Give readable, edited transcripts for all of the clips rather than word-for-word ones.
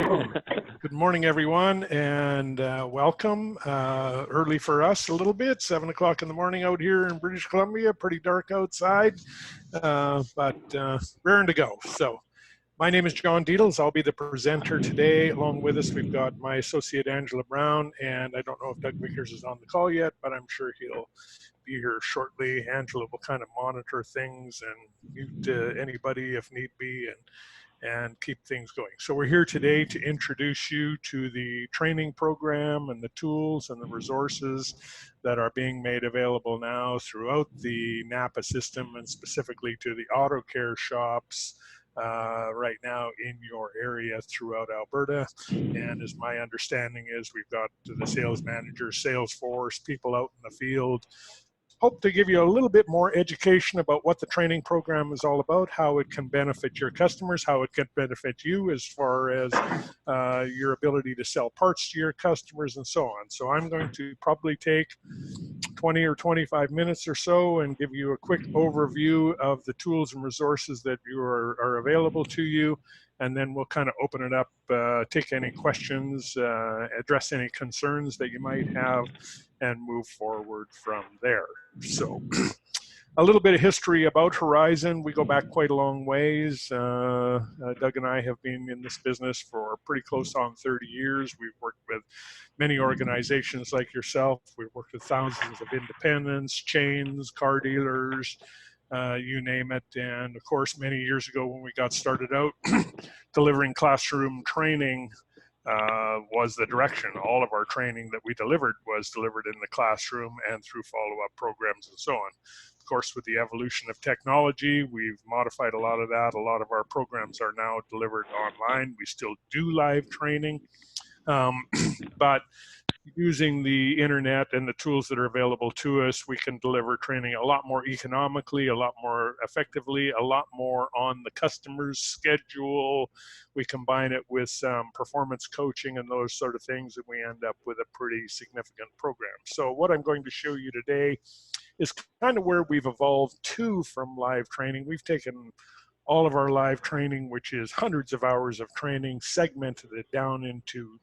Good morning, everyone, and welcome. Early for us a little bit, 7 o'clock in the morning out here in British Columbia. Pretty dark outside, but raring to go. So my name is John Deedles. I'll be the presenter today. Along with us, we've got my associate, Angela Brown, and I don't know if Doug Vickers is on the call yet, but I'm sure he'll be here shortly. Angela will kind of monitor things and mute anybody if need be, and keep things going. So we're here today to introduce you to the training program and the tools and the resources that are being made available now throughout the NAPA system, and specifically to the auto care shops right now in your area throughout Alberta. And as my understanding is, we've got the sales managers, sales force, people out in the field. Hope to give you a little bit more education about what the training program is all about, how it can benefit your customers, how it can benefit you as far as your ability to sell parts to your customers and so on. So I'm going to probably take 20 or 25 minutes or so and give you a quick overview of the tools and resources that are available to you. And then we'll kind of open it up, take any questions, address any concerns that you might have, and move forward from there. So a little bit of history about Horizon. We go back quite a long ways. Doug and I have been in this business for pretty close on 30 years. We've worked with many organizations like yourself. We've worked with thousands of independents, chains, car dealers, you name it. And of course, many years ago when we got started out, delivering classroom training was the direction. All of our training that we delivered was delivered in the classroom and through follow-up programs and so on. Of course, with the evolution of technology, we've modified a lot of that. A lot of our programs are now delivered online. We still do live training, but using the internet and the tools that are available to us, we can deliver training a lot more economically, a lot more effectively, a lot more on the customer's schedule. We combine it with some performance coaching and those sort of things, and we end up with a pretty significant program. So what I'm going to show you today is kind of where we've evolved to from live training. We've taken all of our live training, which is hundreds of hours of training, segmented it down into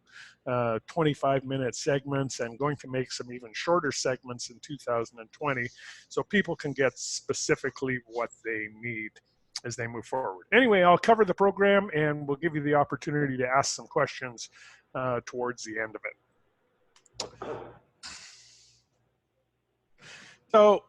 25-minute segments, and going to make some even shorter segments in 2020 so people can get specifically what they need as they move forward. Anyway, I'll cover the program and we'll give you the opportunity to ask some questions towards the end of it. So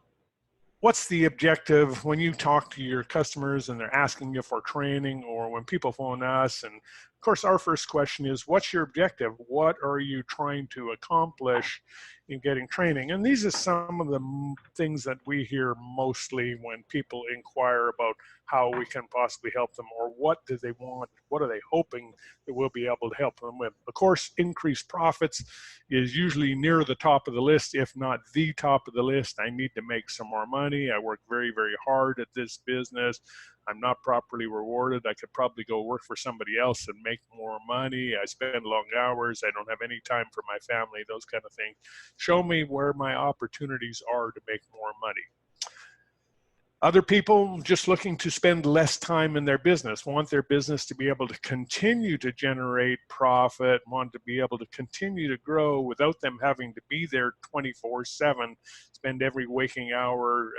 what's the objective when you talk to your customers and they're asking you for training, or when people phone us? And of course, our first question is, what's your objective? What are you trying to accomplish in getting training? And these are some of the things that we hear mostly when people inquire about how we can possibly help them, or what do they want? What are they hoping that we'll be able to help them with? Of course, increased profits is usually near the top of the list, if not the top of the list. I need to make some more money. I work very, very hard at this business. I'm not properly rewarded. I could probably go work for somebody else and make more money. I spend long hours. I don't have any time for my family, those kind of things. Show me where my opportunities are to make more money. Other people just looking to spend less time in their business, want their business to be able to continue to generate profit, want to be able to continue to grow without them having to be there 24/7, spend every waking hour,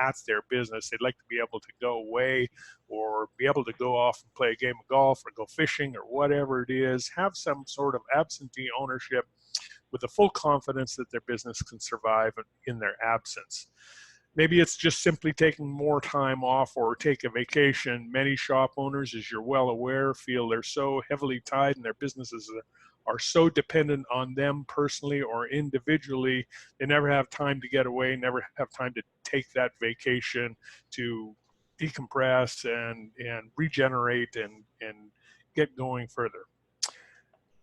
at their business. They'd like to be able to go away, or be able to go off and play a game of golf, or go fishing, or whatever it is, have some sort of absentee ownership with the full confidence that their business can survive in their absence. Maybe it's just simply taking more time off or take a vacation. Many shop owners, as you're well aware, feel they're so heavily tied and their businesses are so dependent on them personally or individually. They never have time to get away, never have time to take that vacation to decompress and regenerate and get going further.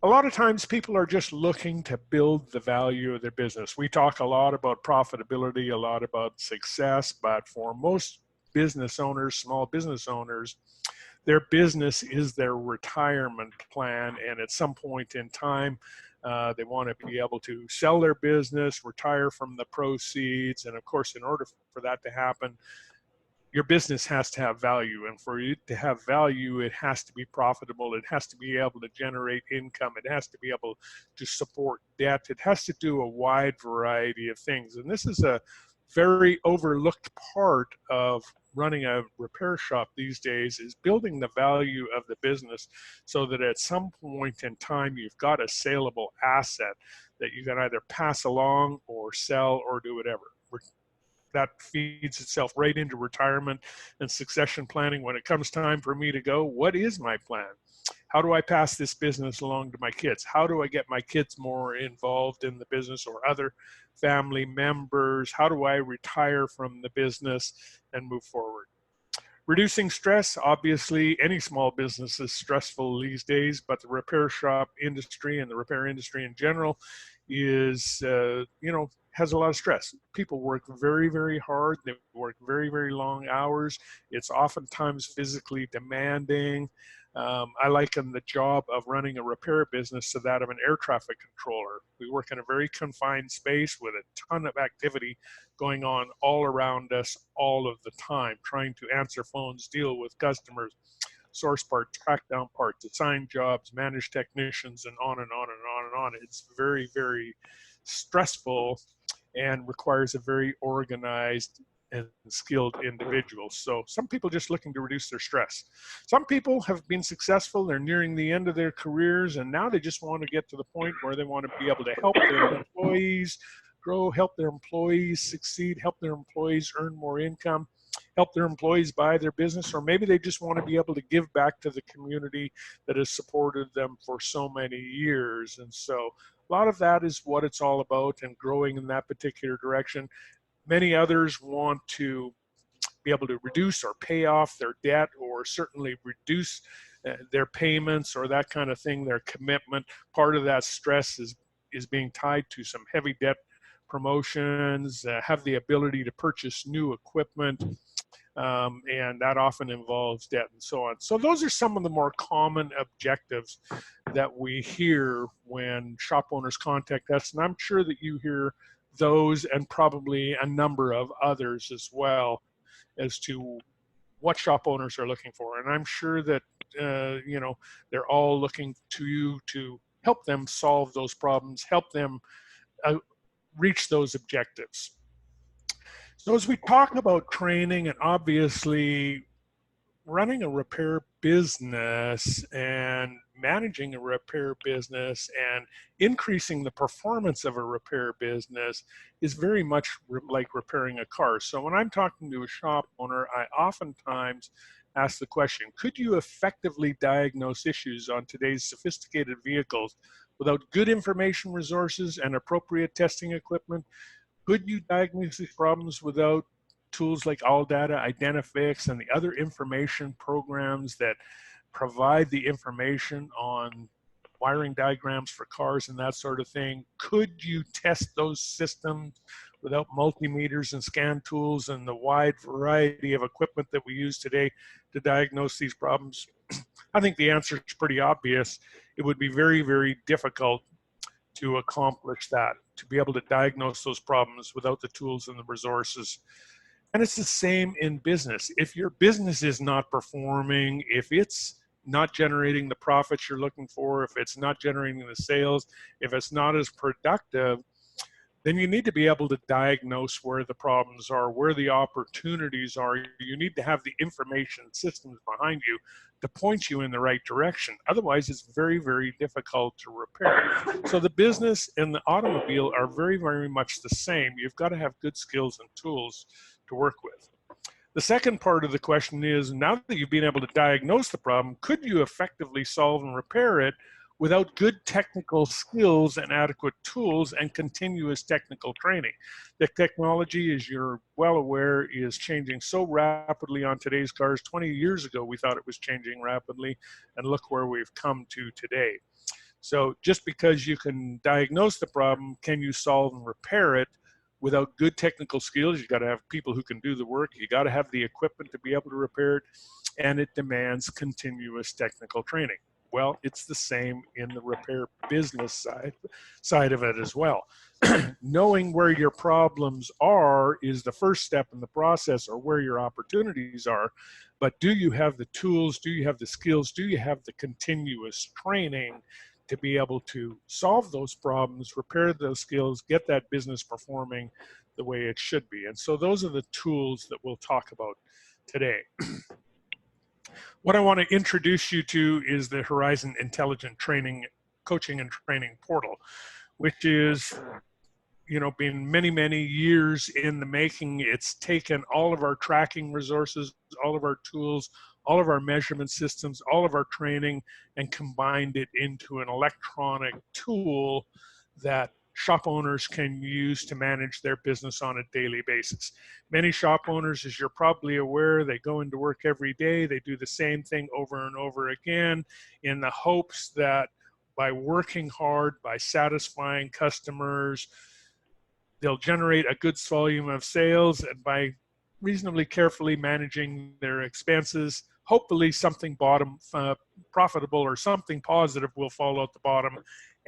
A lot of times people are just looking to build the value of their business. We talk a lot about profitability, a lot about success, but for most business owners, small business owners, their business is their retirement plan. And at some point in time, they want to be able to sell their business, retire from the proceeds. And of course, in order for that to happen, your business has to have value, and for it to have value, it has to be profitable. It has to be able to generate income. It has to be able to support debt. It has to do a wide variety of things. And this is a very overlooked part of running a repair shop these days, is building the value of the business so that at some point in time, you've got a saleable asset that you can either pass along or sell or do whatever. That feeds itself right into retirement and succession planning. When it comes time for me to go, what is my plan? How do I pass this business along to my kids? How do I get my kids more involved in the business, or other family members? How do I retire from the business and move forward? Reducing stress, obviously any small business is stressful these days, but the repair shop industry and the repair industry in general is, has a lot of stress. People work very, very hard. They work very, very long hours. It's oftentimes physically demanding. I liken the job of running a repair business to that of an air traffic controller. We work in a very confined space with a ton of activity going on all around us all of the time, trying to answer phones, deal with customers, source parts, track down parts, assign jobs, manage technicians, and on and on and on and on. It's very, very stressful and requires a very organized and skilled individual. So some people just looking to reduce their stress. Some people have been successful. They're nearing the end of their careers, and now they just want to get to the point where they want to be able to help their employees grow, help their employees succeed, help their employees earn more income, help their employees buy their business, or maybe they just want to be able to give back to the community that has supported them for so many years. And so a lot of that is what it's all about, and growing in that particular direction. Many others want to be able to reduce or pay off their debt, or certainly reduce their payments or that kind of thing, their commitment. Part of that stress is being tied to some heavy debt promotions, have the ability to purchase new equipment, and that often involves debt and so on. So those are some of the more common objectives that we hear when shop owners contact us, and I'm sure that you hear those and probably a number of others as well as to what shop owners are looking for. And I'm sure that they're all looking to you to help them solve those problems, help them reach those objectives. So as we talk about training, and obviously running a repair business and managing a repair business and increasing the performance of a repair business is very much like repairing a car. So when I'm talking to a shop owner, I oftentimes ask the question, could you effectively diagnose issues on today's sophisticated vehicles without good information resources and appropriate testing equipment? Could you diagnose these problems without tools like AllData, Identifix, and the other information programs that provide the information on wiring diagrams for cars and that sort of thing? Could you test those systems without multimeters and scan tools and the wide variety of equipment that we use today to diagnose these problems? I think the answer is pretty obvious. It would be very, very difficult to accomplish that, to be able to diagnose those problems without the tools and the resources. And it's the same in business. If your business is not performing, if it's not generating the profits you're looking for, if it's not generating the sales, if it's not as productive, then you need to be able to diagnose where the problems are, where the opportunities are. You need to have the information systems behind you to point you in the right direction. Otherwise, it's very, very difficult to repair. So the business and the automobile are very, very much the same. You've got to have good skills and tools to work with. The second part of the question is, now that you've been able to diagnose the problem, could you effectively solve and repair it without good technical skills and adequate tools and continuous technical training? The technology, as you're well aware, is changing so rapidly on today's cars. 20 years ago, we thought it was changing rapidly, and look where we've come to today. So just because you can diagnose the problem, can you solve and repair it without good technical skills? You got to have people who can do the work. You got to have the equipment to be able to repair it, and it demands continuous technical training. Well, it's the same in the repair business side of it as well. Knowing where your problems are is the first step in the process, or where your opportunities are. But do you have the tools? Do you have the skills? Do you have the continuous training to be able to solve those problems, repair those skills, get that business performing the way it should be? And so those are the tools that we'll talk about today. What I want to introduce you to is the Horizon Intelligent Training, Coaching and Training Portal, which is, been many, many years in the making. It's taken all of our tracking resources, all of our tools, all of our measurement systems, all of our training, and combined it into an electronic tool that shop owners can use to manage their business on a daily basis. Many shop owners, as you're probably aware, they go into work every day, they do the same thing over and over again in the hopes that by working hard, by satisfying customers, they'll generate a goods volume of sales, and by reasonably carefully managing their expenses, hopefully something profitable or something positive will fall out the bottom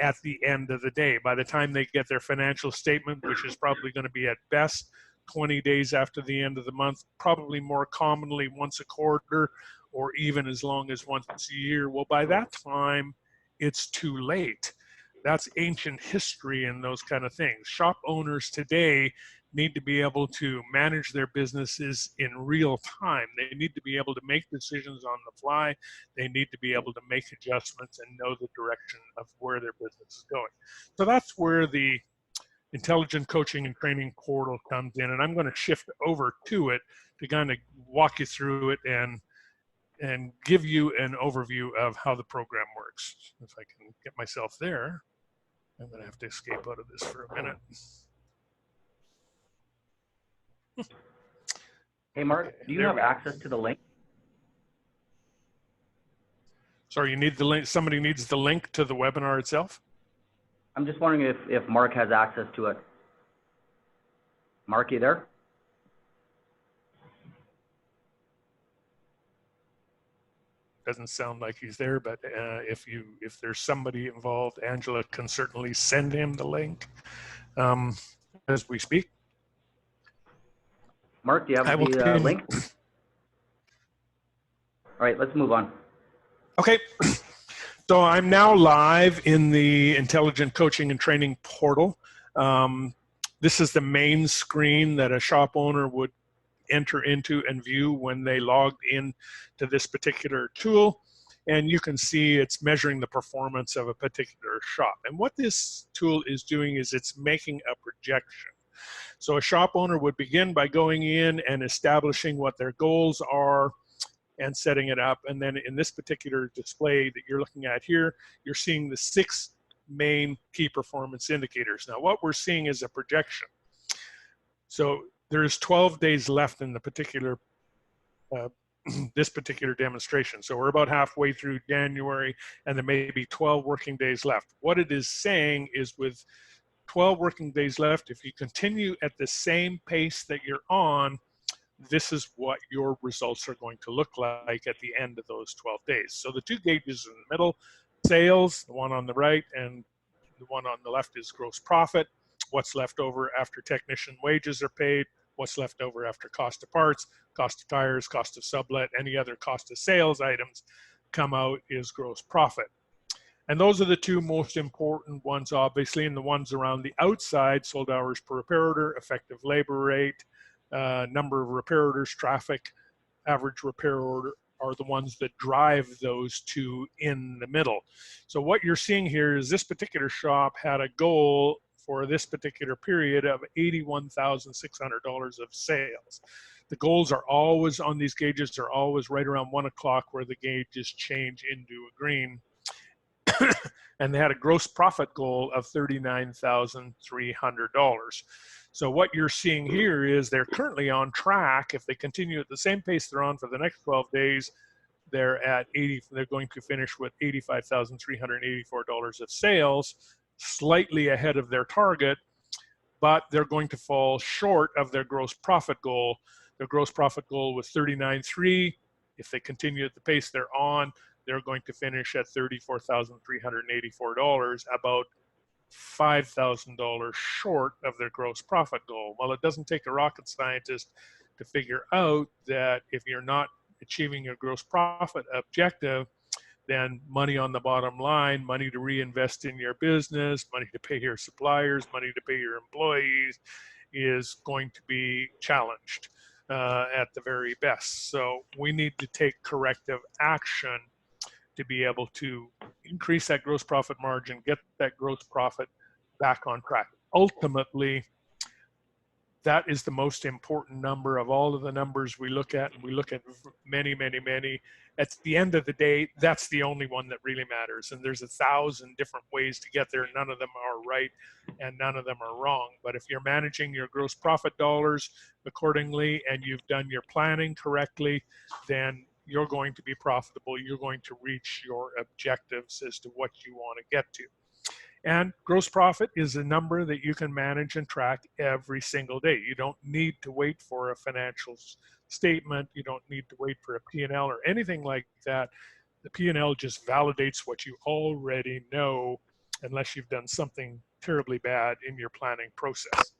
at the end of the day. By the time they get their financial statement, which is probably going to be at best 20 days after the end of the month, probably more commonly once a quarter, or even as long as once a year, well, by that time, it's too late. That's ancient history and those kind of things. Shop owners today need to be able to manage their businesses in real time. They need to be able to make decisions on the fly. They need to be able to make adjustments and know the direction of where their business is going. So that's where the Intelligent Coaching and Training Portal comes in. And I'm going to shift over to it to kind of walk you through it and give you an overview of how the program works. If I can get myself there, I'm going to have to escape out of this for a minute. Hey, Mark, do you have access to the link? Sorry, you need the link. Somebody needs the link to the webinar itself? I'm just wondering if Mark has access to it. Mark, you there? Doesn't sound like he's there, but if there's somebody involved, Angela can certainly send him the link as we speak. Mark, do you have the link? All right, let's move on. Okay. So I'm now live in the Intelligent Coaching and Training Portal. This is the main screen that a shop owner would enter into and view when they logged in to this particular tool. And you can see it's measuring the performance of a particular shop. And what this tool is doing is it's making a projection. So a shop owner would begin by going in and establishing what their goals are and setting it up. And then in this particular display that you're looking at here, you're seeing the 6 main key performance indicators. Now, what we're seeing is a projection. So there's 12 days left in the particular this particular demonstration. So we're about halfway through January, and there may be 12 working days left. What it is saying is, with 12 working days left, if you continue at the same pace that you're on, this is what your results are going to look like at the end of those 12 days. So the 2 gauges in the middle, sales, the one on the right, and the one on the left is gross profit. What's left over after technician wages are paid, what's left over after cost of parts, cost of tires, cost of sublet, any other cost of sales items come out is gross profit. And those are the 2 most important ones, obviously, and the ones around the outside, sold hours per repair order, effective labor rate, number of repair orders, traffic, average repair order, are the ones that drive those 2 in the middle. So what you're seeing here is this particular shop had a goal for this particular period of $81,600 of sales. The goals are always on these gauges, are always right around 1 o'clock, where the gauges change into a green. And they had a gross profit goal of $39,300. So what you're seeing here is they're currently on track. If they continue at the same pace they're on for the next 12 days, they're going to finish with $85,384 of sales, slightly ahead of their target, but they're going to fall short of their gross profit goal. Their gross profit goal was $39,300. If they continue at the pace they're on, they're going to finish at $34,384, about $5,000 short of their gross profit goal. Well, it doesn't take a rocket scientist to figure out that if you're not achieving your gross profit objective, then money on the bottom line, money to reinvest in your business, money to pay your suppliers, money to pay your employees is going to be challenged at the very best. So we need to take corrective action to be able to increase that gross profit margin, get that gross profit back on track. Ultimately, that is the most important number of all of the numbers we look at, and we look at many, many, many. At the end of the day, that's the only one that really matters. And there's 1,000 different ways to get there. None of them are right and none of them are wrong. But if you're managing your gross profit dollars accordingly and you've done your planning correctly, then you're going to be profitable. You're going to reach your objectives as to what you want to get to. And gross profit is a number that you can manage and track every single day. You don't need to wait for a financial statement. You don't need to wait for a P&L or anything like that. The P&L just validates what you already know, unless you've done something terribly bad in your planning process.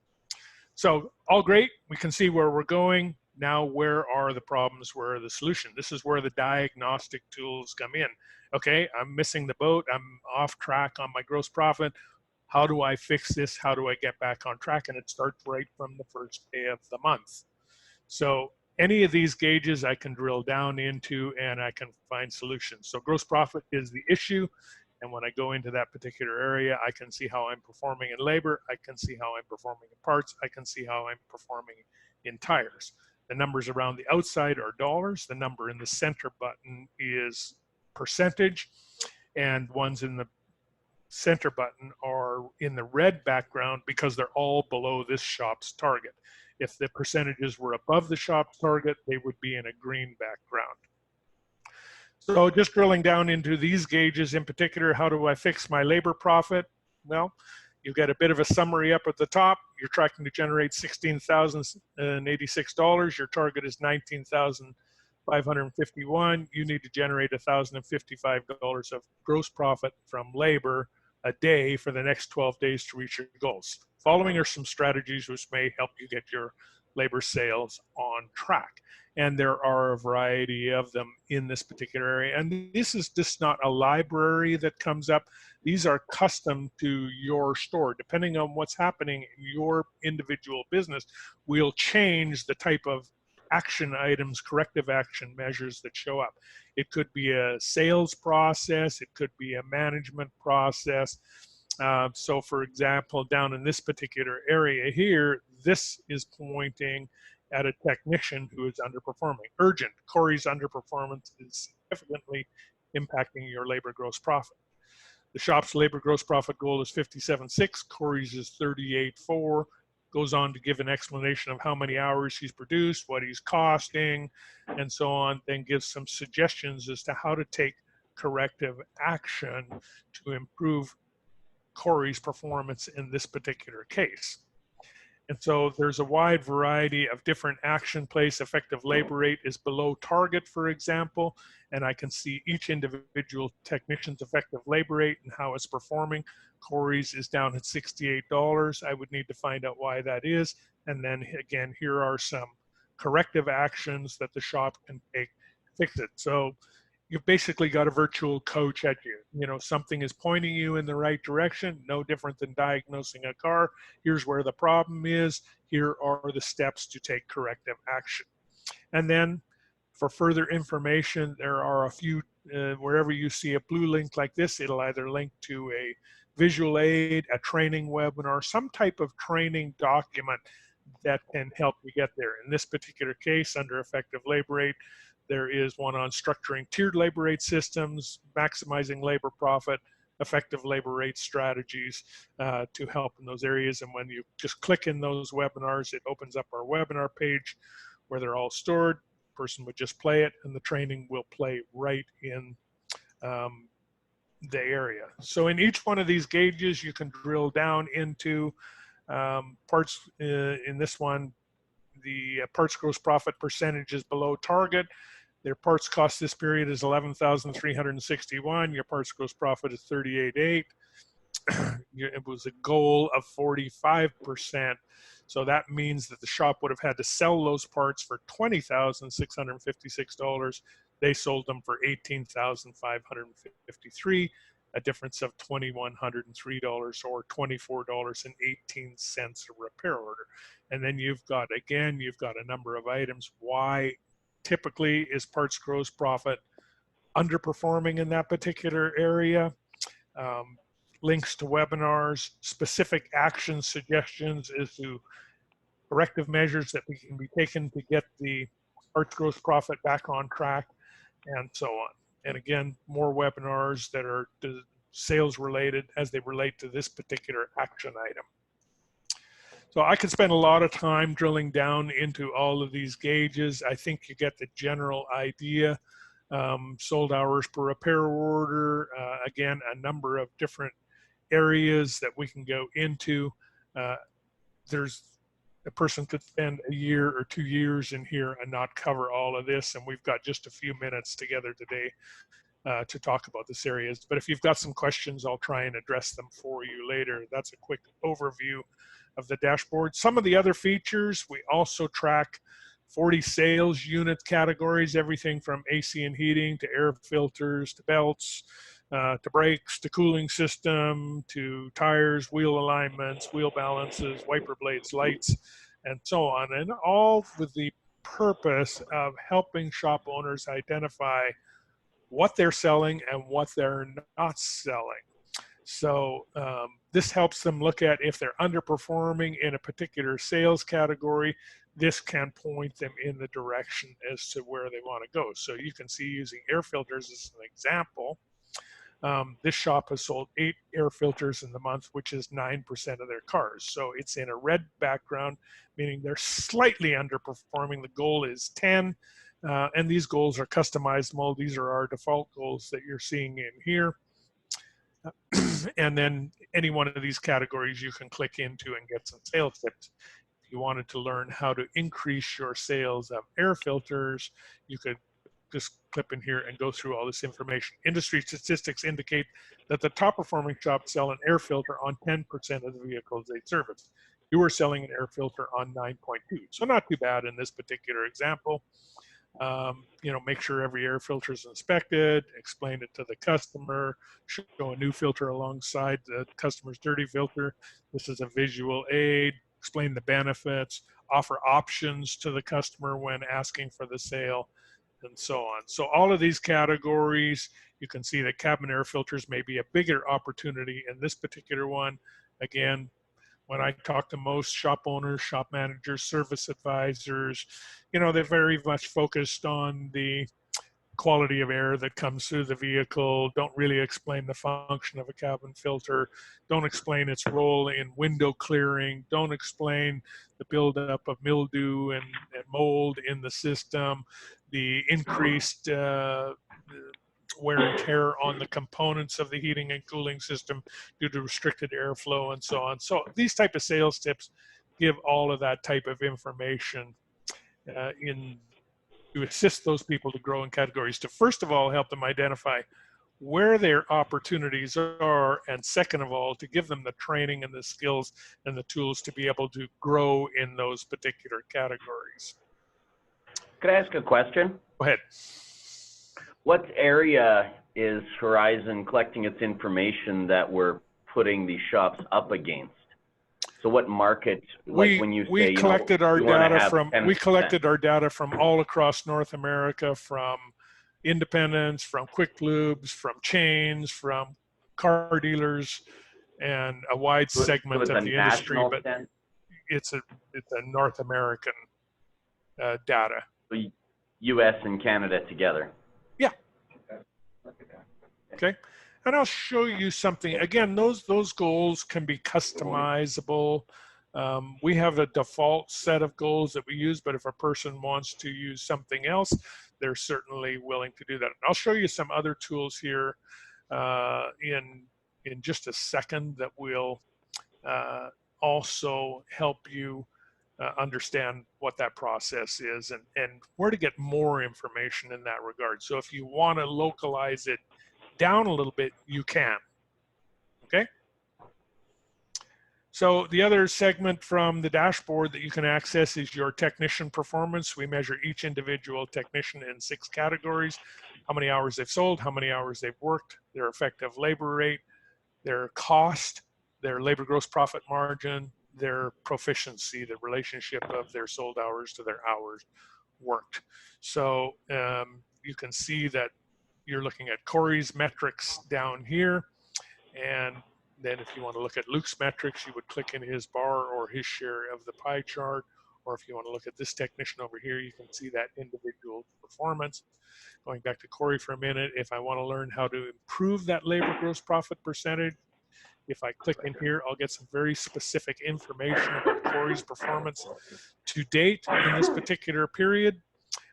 So all great. We can see where we're going. Now, where are the problems? Where are the solutions? This is where the diagnostic tools come in. Okay, I'm missing the boat. I'm off track on my gross profit. How do I fix this? How do I get back on track? And it starts right from the first day of the month. So any of these gauges I can drill down into and I can find solutions. So gross profit is the issue. And when I go into that particular area, I can see how I'm performing in labor. I can see how I'm performing in parts. I can see how I'm performing in tires. The numbers around the outside are dollars. The number in the center button is percentage. And ones in the center button are in the red background because they're all below this shop's target. If the percentages were above the shop's target, they would be in a green background. So just drilling down into these gauges in particular, how do I fix my labor profit? Well, you've got a bit of a summary up at the top. You're tracking to generate $16,086. Your target is $19,551. You need to generate $1,055 of gross profit from labor a day for the next 12 days to reach your goals. Following are some strategies which may help you get your labor sales on track. And there are a variety of them in this particular area. And this is just not a library that comes up. These are custom to your store. Depending on what's happening in your individual business, we'll change the type of action items, corrective action measures that show up. It could be a sales process. It could be a management process. So for example, down in this particular area here, this is pointing at a technician who is underperforming. Urgent. Corey's underperformance is significantly impacting your labor gross profit. The shop's labor gross profit goal is 57.6. Corey's is 38.4. Goes on to give an explanation of how many hours he's produced, what he's costing, and so on. Then gives some suggestions as to how to take corrective action to improve Corey's performance in this particular case. And so there's a wide variety of different action plays. Effective labor rate is below target, for example, and I can see each individual technician's effective labor rate and how it's performing. Corey's is down at $68. I would need to find out why that is. And then again, here are some corrective actions that the shop can take to fix it. So you've basically got a virtual coach at you. You know, something is pointing you in the right direction, no different than diagnosing a car. Here's where the problem is. Here are the steps to take corrective action. And then for further information, there are a few, wherever you see a blue link like this, it'll either link to a visual aid, a training webinar, some type of training document that can help you get there. In this particular case, under effective labor rate, there is one on structuring tiered labor rate systems, maximizing labor profit, effective labor rate strategies to help in those areas. And when you just click in those webinars, it opens up our webinar page where they're all stored. The person would just play it and the training will play right in the area. So in each one of these gauges, you can drill down into parts. In this one, the parts gross profit percentage is below target. Their parts cost this period is $11,361. Your parts gross profit is $38,800. It was a goal of 45%. So that means that the shop would have had to sell those parts for $20,656. They sold them for $18,553, a difference of $2,103 or $24.18 a repair order. And then you've got a number of items. Why typically is parts gross profit underperforming in that particular area? Links to webinars, specific action suggestions as to corrective measures that can be taken to get the parts gross profit back on track, and so on. And again, more webinars that are sales related as they relate to this particular action item. So I could spend a lot of time drilling down into all of these gauges. I think you get the general idea. Sold hours per repair order, again, a number of different areas that we can go into. There's a person could spend a year or 2 years in here and not cover all of this, and we've got just a few minutes together today to talk about this areas. But if you've got some questions, I'll try and address them for you later. That's a quick overview of the dashboard. Some of the other features, we also track 40 sales unit categories, everything from AC and heating to air filters to belts, to brakes, to cooling system, to tires, wheel alignments, wheel balances, wiper blades, lights, and so on. And all with the purpose of helping shop owners identify what they're selling and what they're not selling. So this helps them look at if they're underperforming in a particular sales category. This can point them in the direction as to where they want to go. So you can see, using air filters as an example, this shop has sold 8 air filters in the month, which is 9% of their cars. So it's in a red background, meaning they're slightly underperforming. The goal is 10, and these goals are customizable. These are our default goals that you're seeing in here. And then any one of these categories you can click into and get some sales tips. If you wanted to learn how to increase your sales of air filters, you could just clip in here and go through all this information. Industry statistics indicate that the top performing shops sell an air filter on 10% of the vehicles they service. You are selling an air filter on 9.2, so not too bad in this particular example. Make sure every air filter is inspected, explain it to the customer, show a new filter alongside the customer's dirty filter. This is a visual aid, explain the benefits, offer options to the customer when asking for the sale, and so on. So all of these categories, you can see that cabin air filters may be a bigger opportunity in this particular one. Again, when I talk to most shop owners, shop managers, service advisors, they're very much focused on the quality of air that comes through the vehicle, don't really explain the function of a cabin filter, don't explain its role in window clearing, don't explain the buildup of mildew and mold in the system, the increased wear and tear on the components of the heating and cooling system due to restricted airflow and so on. So these type of sales tips give all of that type of information to assist those people to grow in categories, to first of all help them identify where their opportunities are, and second of all, to give them the training and the skills and the tools to be able to grow in those particular categories. Could I ask a question? Go ahead. What area is Horizon collecting its information that we're putting these shops up against? So what market, like when you say, we collected our data from 10%. We collected our data from all across North America, from independents, from quick lubes, from chains, from car dealers, and a wide segment of the industry. But it's a North American data. So U.S. and Canada together. Yeah. Okay. And I'll show you something. Again, those goals can be customizable. We have a default set of goals that we use, but if a person wants to use something else, they're certainly willing to do that. And I'll show you some other tools here in just a second that will also help you understand what that process is and where to get more information in that regard. So if you want to localize it down a little bit, you can. Okay. So the other segment from the dashboard that you can access is your technician performance. We measure each individual technician in 6 categories: how many hours they've sold, how many hours they've worked, their effective labor rate, their cost, their labor gross profit margin, their proficiency, the relationship of their sold hours to their hours worked. So you can see that you're looking at Corey's metrics down here. And then if you want to look at Luke's metrics, you would click in his bar or his share of the pie chart. Or if you want to look at this technician over here, you can see that individual performance. Going back to Corey for a minute, if I want to learn how to improve that labor gross profit percentage, if I click in here, I'll get some very specific information about Corey's performance to date in this particular period.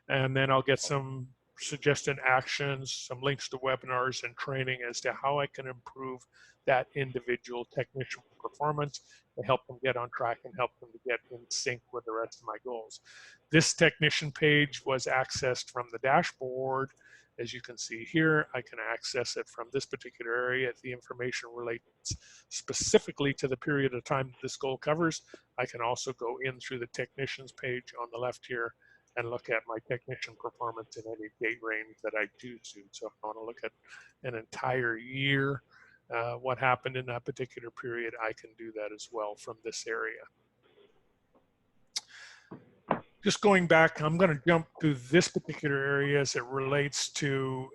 And then I'll get some suggested actions, some links to webinars and training as to how I can improve that individual technician performance to help them get on track and help them to get in sync with the rest of my goals. This technician page was accessed from the dashboard. As you can see here, I can access it from this particular area. If the information relates specifically to the period of time this goal covers, I can also go in through the technicians page on the left here and look at my technician performance in any date range that I choose to. So if I want to look at an entire year, what happened in that particular period, I can do that as well from this area. Just going back, I'm going to jump to this particular area as it relates to,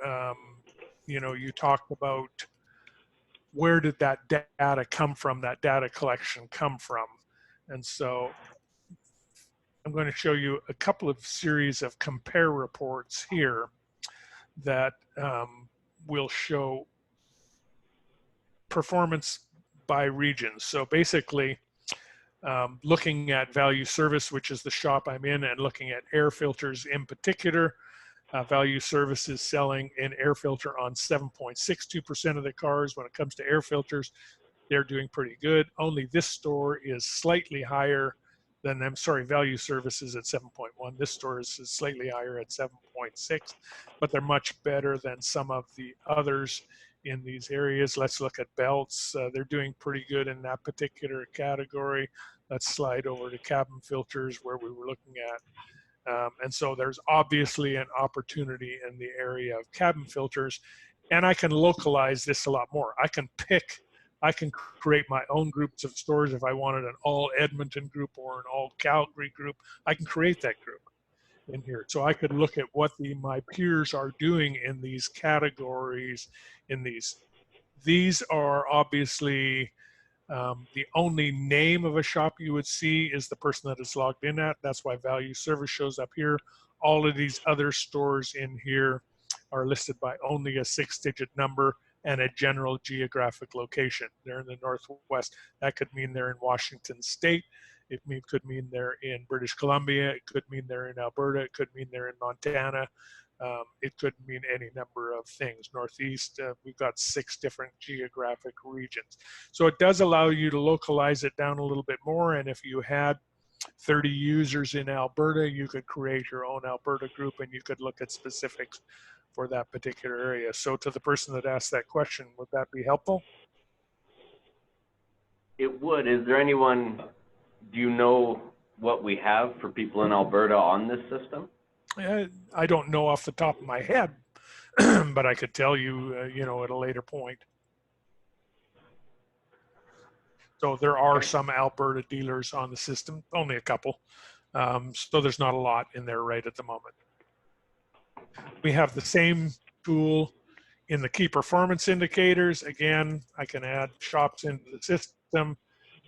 you know, you talked about where did that data come from, that data collection come from. And so I'm going to show you a couple of series of compare reports here that will show performance by region. So basically, looking at value service, which is the shop I'm in, and looking at air filters in particular. Value service is selling an air filter on 7.62% of the cars. When it comes to air filters, they're doing pretty good. Only this store is slightly higher than, I'm sorry, value services at 7.1. This store is slightly higher at 7.6, but they're much better than some of the others in these areas. Let's look at belts. They're doing pretty good in that particular category. Let's slide over to cabin filters where we were looking at. And so there's obviously an opportunity in the area of cabin filters, and I can localize this a lot more. I can create my own groups of stores. If I wanted an all Edmonton group or an all Calgary group, I can create that group in here. So I could look at what my peers are doing in these categories. These are obviously the only name of a shop you would see is the person that is logged in at. That's why value service shows up here. All of these other stores in here are listed by only a 6-digit number and a general geographic location. They're in the Northwest. That could mean they're in Washington State. It could mean they're in British Columbia. It could mean they're in Alberta. It could mean they're in Montana. It could mean any number of things. Northeast, we've got 6 different geographic regions. So it does allow you to localize it down a little bit more. And if you had 30 users in Alberta, you could create your own Alberta group and you could look at specifics for that particular area. So to the person that asked that question, would that be helpful? It would. Is there anyone, do you know what we have for people in Alberta on this system? I don't know off the top of my head, but I could tell you, you know, at a later point. So there are some Alberta dealers on the system, only a couple. So there's not a lot in there right at the moment. We have the same tool in the key performance indicators. Again, I can add shops into the system,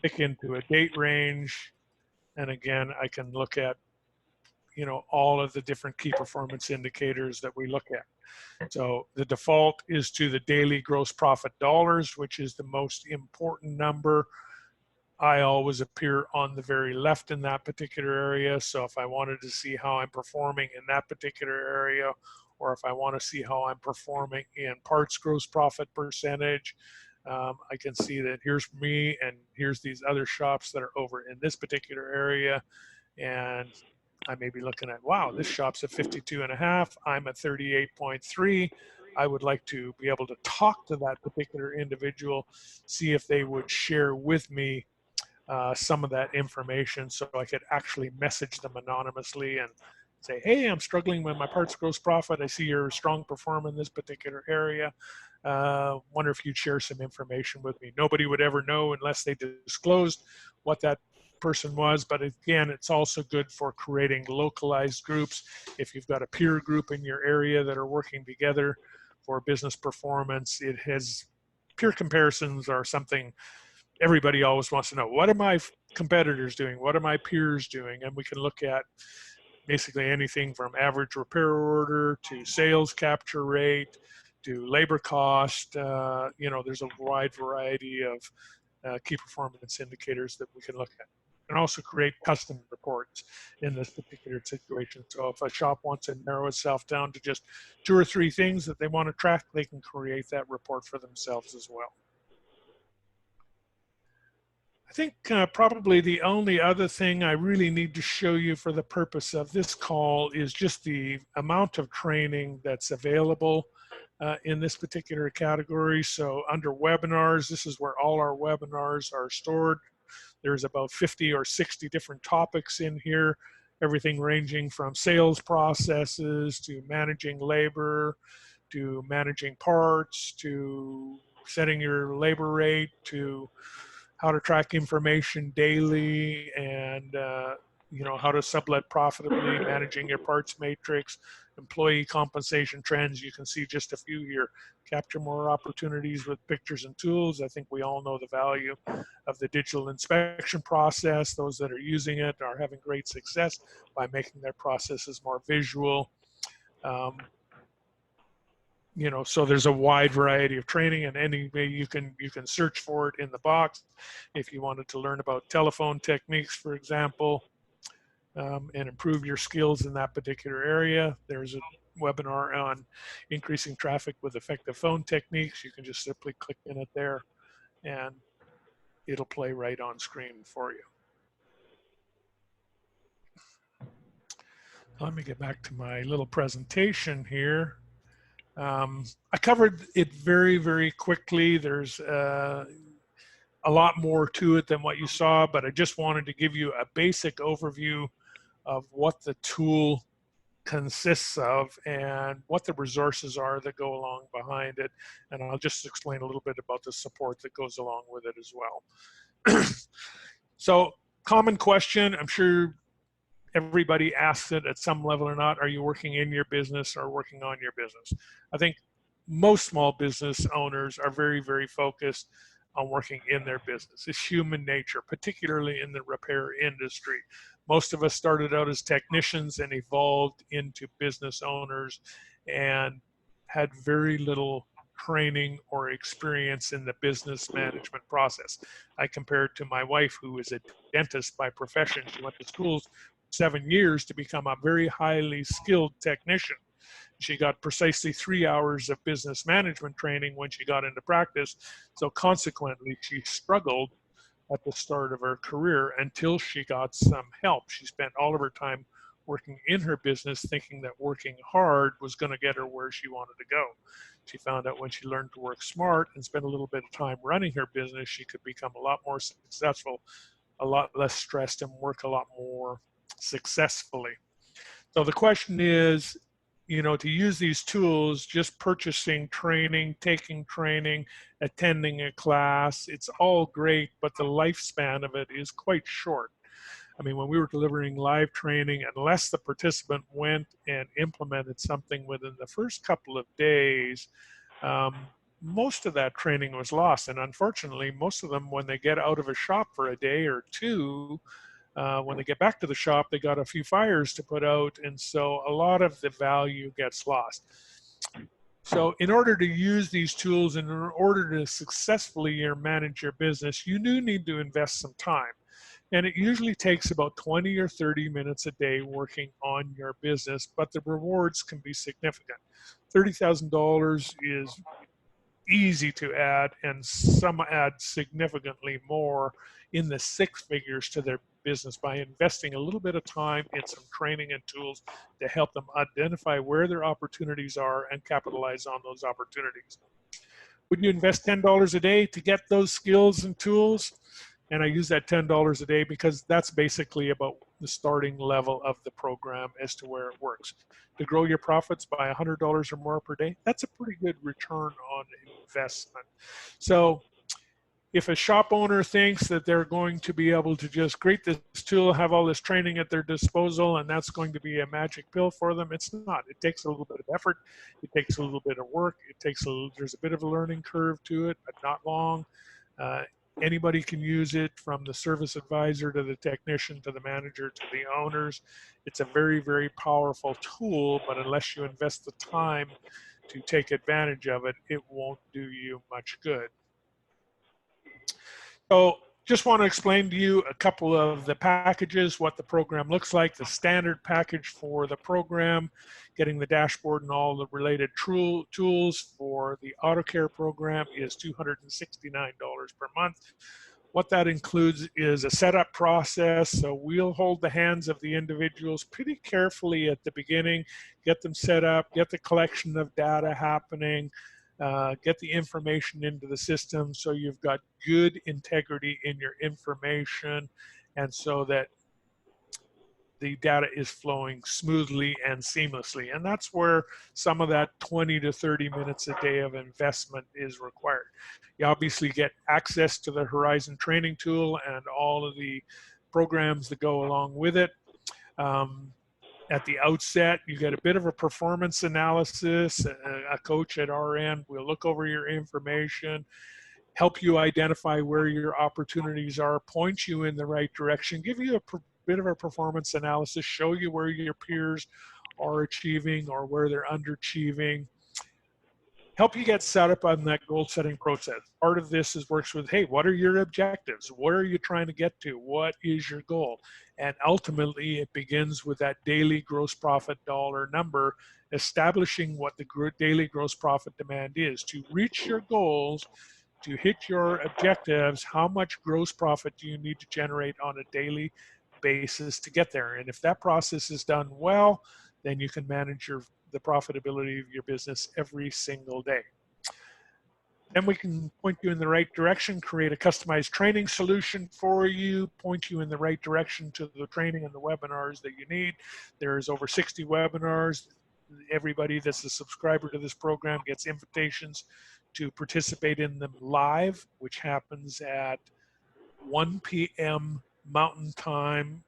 pick into a date range, and again, I can look at, you know, all of the different key performance indicators that we look at. So the default is to the daily gross profit dollars, which is the most important number. I always appear on the very left in that particular area. So if I wanted to see how I'm performing in that particular area, or if I want to see how I'm performing in parts gross profit percentage, I can see that here's me and here's these other shops that are over in this particular area. And I may be looking at, wow, this shop's at 52.5. I'm at 38.3. I would like to be able to talk to that particular individual, see if they would share with me some of that information so I could actually message them anonymously and say, hey, I'm struggling with my parts gross profit. I see you're a strong performer in this particular area. Wonder if you'd share some information with me. Nobody would ever know unless they disclosed what that person was. But again, it's also good for creating localized groups. If you've got a peer group in your area that are working together for business performance, it has peer comparisons are something everybody always wants to know. What are my competitors doing? What are my peers doing? And we can look at basically anything from average repair order to sales capture rate to labor cost. There's a wide variety of key performance indicators that we can look at, and also create custom reports in this particular situation. So if a shop wants to narrow itself down to just 2 or 3 things that they want to track, they can create that report for themselves as well. I think probably the only other thing I really need to show you for the purpose of this call is just the amount of training that's available in this particular category. So under webinars, this is where all our webinars are stored. There's about 50 or 60 different topics in here, everything ranging from sales processes to managing labor, to managing parts, to setting your labor rate, to how to track information daily, and how to sublet profitably, managing your parts matrix, employee compensation trends. You can see just a few here. Capture more opportunities with pictures and tools. I think we all know the value of the digital inspection process. Those that are using it are having great success by making their processes more visual. So there's a wide variety of training, and any way you can search for it in the box. If you wanted to learn about telephone techniques, for example, and improve your skills in that particular area, there's a webinar on increasing traffic with effective phone techniques. You can just simply click in it there, and it'll play right on screen for you. Let me get back to my little presentation here. I covered it very, very quickly. There's a lot more to it than what you saw, but I just wanted to give you a basic overview of what the tool consists of and what the resources are that go along behind it. And I'll just explain a little bit about the support that goes along with it as well. So, common question, I'm sure everybody asks it at some level or not: are you working in your business or working on your business? I think most small business owners are very, very focused on working in their business. It's human nature, particularly in the repair industry. Most of us started out as technicians and evolved into business owners and had very little training or experience in the business management process. I compare it to my wife, who is a dentist by profession. She went to schools 7 years to become a very highly skilled technician. She got precisely 3 hours of business management training when she got into practice. So consequently, she struggled at the start of her career until she got some help. She spent all of her time working in her business, thinking that working hard was going to get her where she wanted to go. She found out when she learned to work smart and spend a little bit of time running her business, she could become a lot more successful, a lot less stressed, and work a lot more successfully. So the question is, to use these tools, just purchasing training, taking training, attending a class, it's all great, but the lifespan of it is quite short. I mean, when we were delivering live training, unless the participant went and implemented something within the first couple of days, most of that training was lost. And unfortunately, most of them, when they get out of a shop for a day or two, when they get back to the shop, they got a few fires to put out, and so a lot of the value gets lost. So in order to use these tools and in order to successfully manage your business, you do need to invest some time. And it usually takes about 20 or 30 minutes a day working on your business, but the rewards can be significant. $30,000 is easy to add, and some add significantly more in the six figures to their business by investing a little bit of time in some training and tools to help them identify where their opportunities are and capitalize on those opportunities. Would you invest $10 a day to get those skills and tools? And I use that $10 a day because that's basically about the starting level of the program as to where it works. To grow your profits by $100 or more per day, that's a pretty good return on investment. So if a shop owner thinks that they're going to be able to just create this tool, have all this training at their disposal, and that's going to be a magic pill for them, it's not. It takes a little bit of effort. It takes a little bit of work. There's a bit of a learning curve to it, but not long. Anybody can use it, from the service advisor to the technician to the manager to the owners. It's a very, very powerful tool, but unless you invest the time to take advantage of it, it won't do you much good. So just want to explain to you a couple of the packages, what the program looks like. The standard package for the program, getting the dashboard and all the related tools for the auto care program, is $269 per month. What that includes is a setup process. So we'll hold the hands of the individuals pretty carefully at the beginning, get them set up, get the collection of data happening, get the information into the system so you've got good integrity in your information, and so that the data is flowing smoothly and seamlessly. And that's where some of that 20 to 30 minutes a day of investment is required. You obviously get access to the Horizon training tool and all of the programs that go along with it. At the outset, you get a bit of a performance analysis. A coach at our end will look over your information, help you identify where your opportunities are, point you in the right direction, give you a bit of a performance analysis, show you where your peers are achieving or where they're underachieving, help you get set up on that goal setting process. Part of this works with, hey, what are your objectives? Where are you trying to get to? What is your goal? And ultimately, it begins with that daily gross profit dollar number, establishing what the daily gross profit demand is. To reach your goals, to hit your objectives, how much gross profit do you need to generate on a daily basis to get there? And if that process is done well, then you can manage the profitability of your business every single day. Then we can point you in the right direction, create a customized training solution for you, point you in the right direction to the training and the webinars that you need. There's over 60 webinars. Everybody that's a subscriber to this program gets invitations to participate in them live, which happens at 1 p.m. Mountain Time,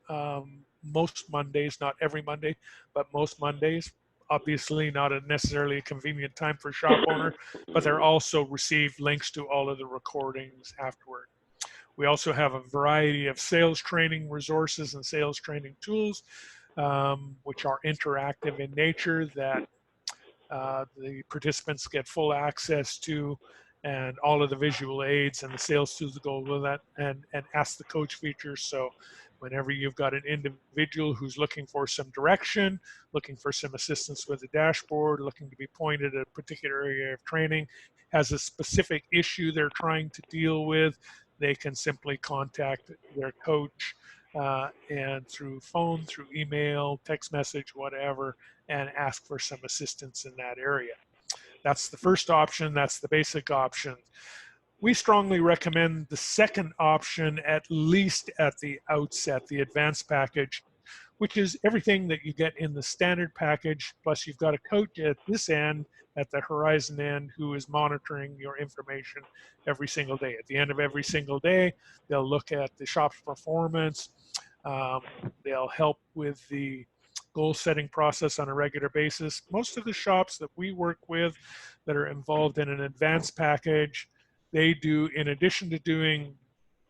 most Mondays, not every Monday, but most Mondays. Obviously not necessarily a convenient time for a shop owner, but they're also receive links to all of the recordings afterward. We also have a variety of sales training resources and sales training tools, which are interactive in nature, that the participants get full access to, and all of the visual aids and the sales tools that go with that, and Ask the Coach features. So whenever you've got an individual who's looking for some direction, looking for some assistance with the dashboard, looking to be pointed at a particular area of training, has a specific issue they're trying to deal with, they can simply contact their coach, and through phone, through email, text message, whatever, and ask for some assistance in that area. That's the first option. That's the basic option. We strongly recommend the second option, at least at the outset, the advanced package, which is everything that you get in the standard package, plus you've got a coach at this end, at the Horizon end, who is monitoring your information every single day. At the end of every single day, they'll look at the shop's performance. They'll help with the goal setting process on a regular basis. Most of the shops that we work with that are involved in an advanced package, they do, in addition to doing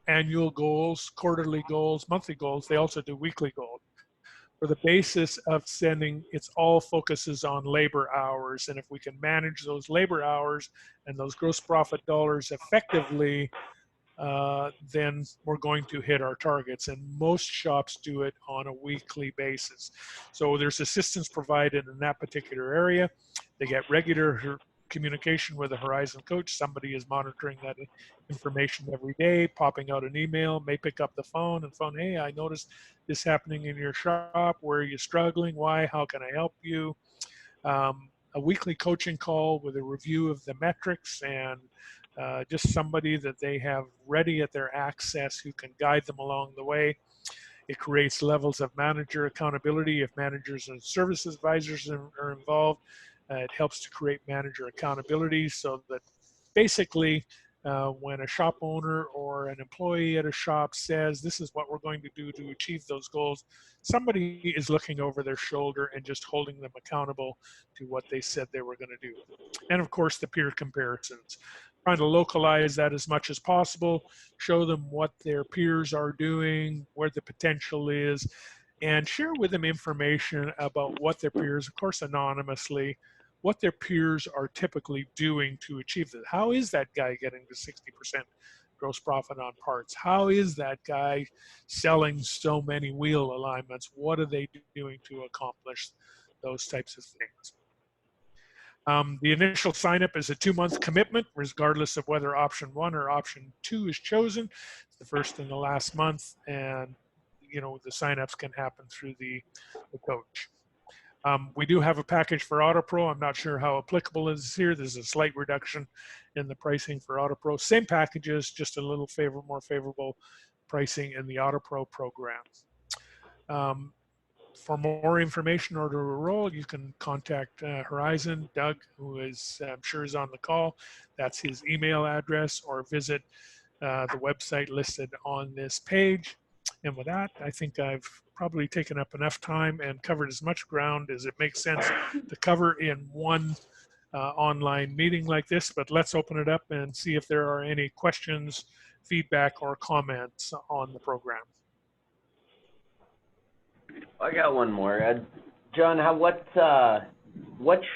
annual goals, quarterly goals, monthly goals, they also do weekly goals. For the basis of sending, it's all focuses on labor hours. And if we can manage those labor hours and those gross profit dollars effectively, then we're going to hit our targets. And most shops do it on a weekly basis. So there's assistance provided in that particular area. They get regular communication with a Horizon coach. Somebody is monitoring that information every day, popping out an email, may pick up the phone and phone, hey, I noticed this happening in your shop. Where are you struggling? Why? How can I help you? A weekly coaching call with a review of the metrics and just somebody that they have ready at their access who can guide them along the way. It creates levels of manager accountability if managers and service advisors are involved. It helps to create manager accountability so that basically when a shop owner or an employee at a shop says this is what we're going to do to achieve those goals, somebody is looking over their shoulder and just holding them accountable to what they said they were going to do. And of course, the peer comparisons. Trying to localize that as much as possible, show them what their peers are doing, where the potential is, and share with them information about what their peers, of course anonymously, what their peers are typically doing to achieve this. How is that guy getting to 60% gross profit on parts? How is that guy selling so many wheel alignments? What are they doing to accomplish those types of things? The initial sign-up is a 2-month commitment, regardless of whether option 1 or option 2 is chosen. It's the first and the last month, and the sign-ups can happen through the coach. We do have a package for AutoPro. I'm not sure how applicable it is here. There's a slight reduction in the pricing for AutoPro. Same packages, just a little more favorable pricing in the AutoPro program. For more information or to enroll, you can contact Horizon, Doug, who is, I'm sure is on the call. That's his email address, or visit the website listed on this page. And with that, I think I've probably taken up enough time and covered as much ground as it makes sense to cover in one online meeting like this. But let's open it up and see if there are any questions, feedback, or comments on the program. I got one more. John, what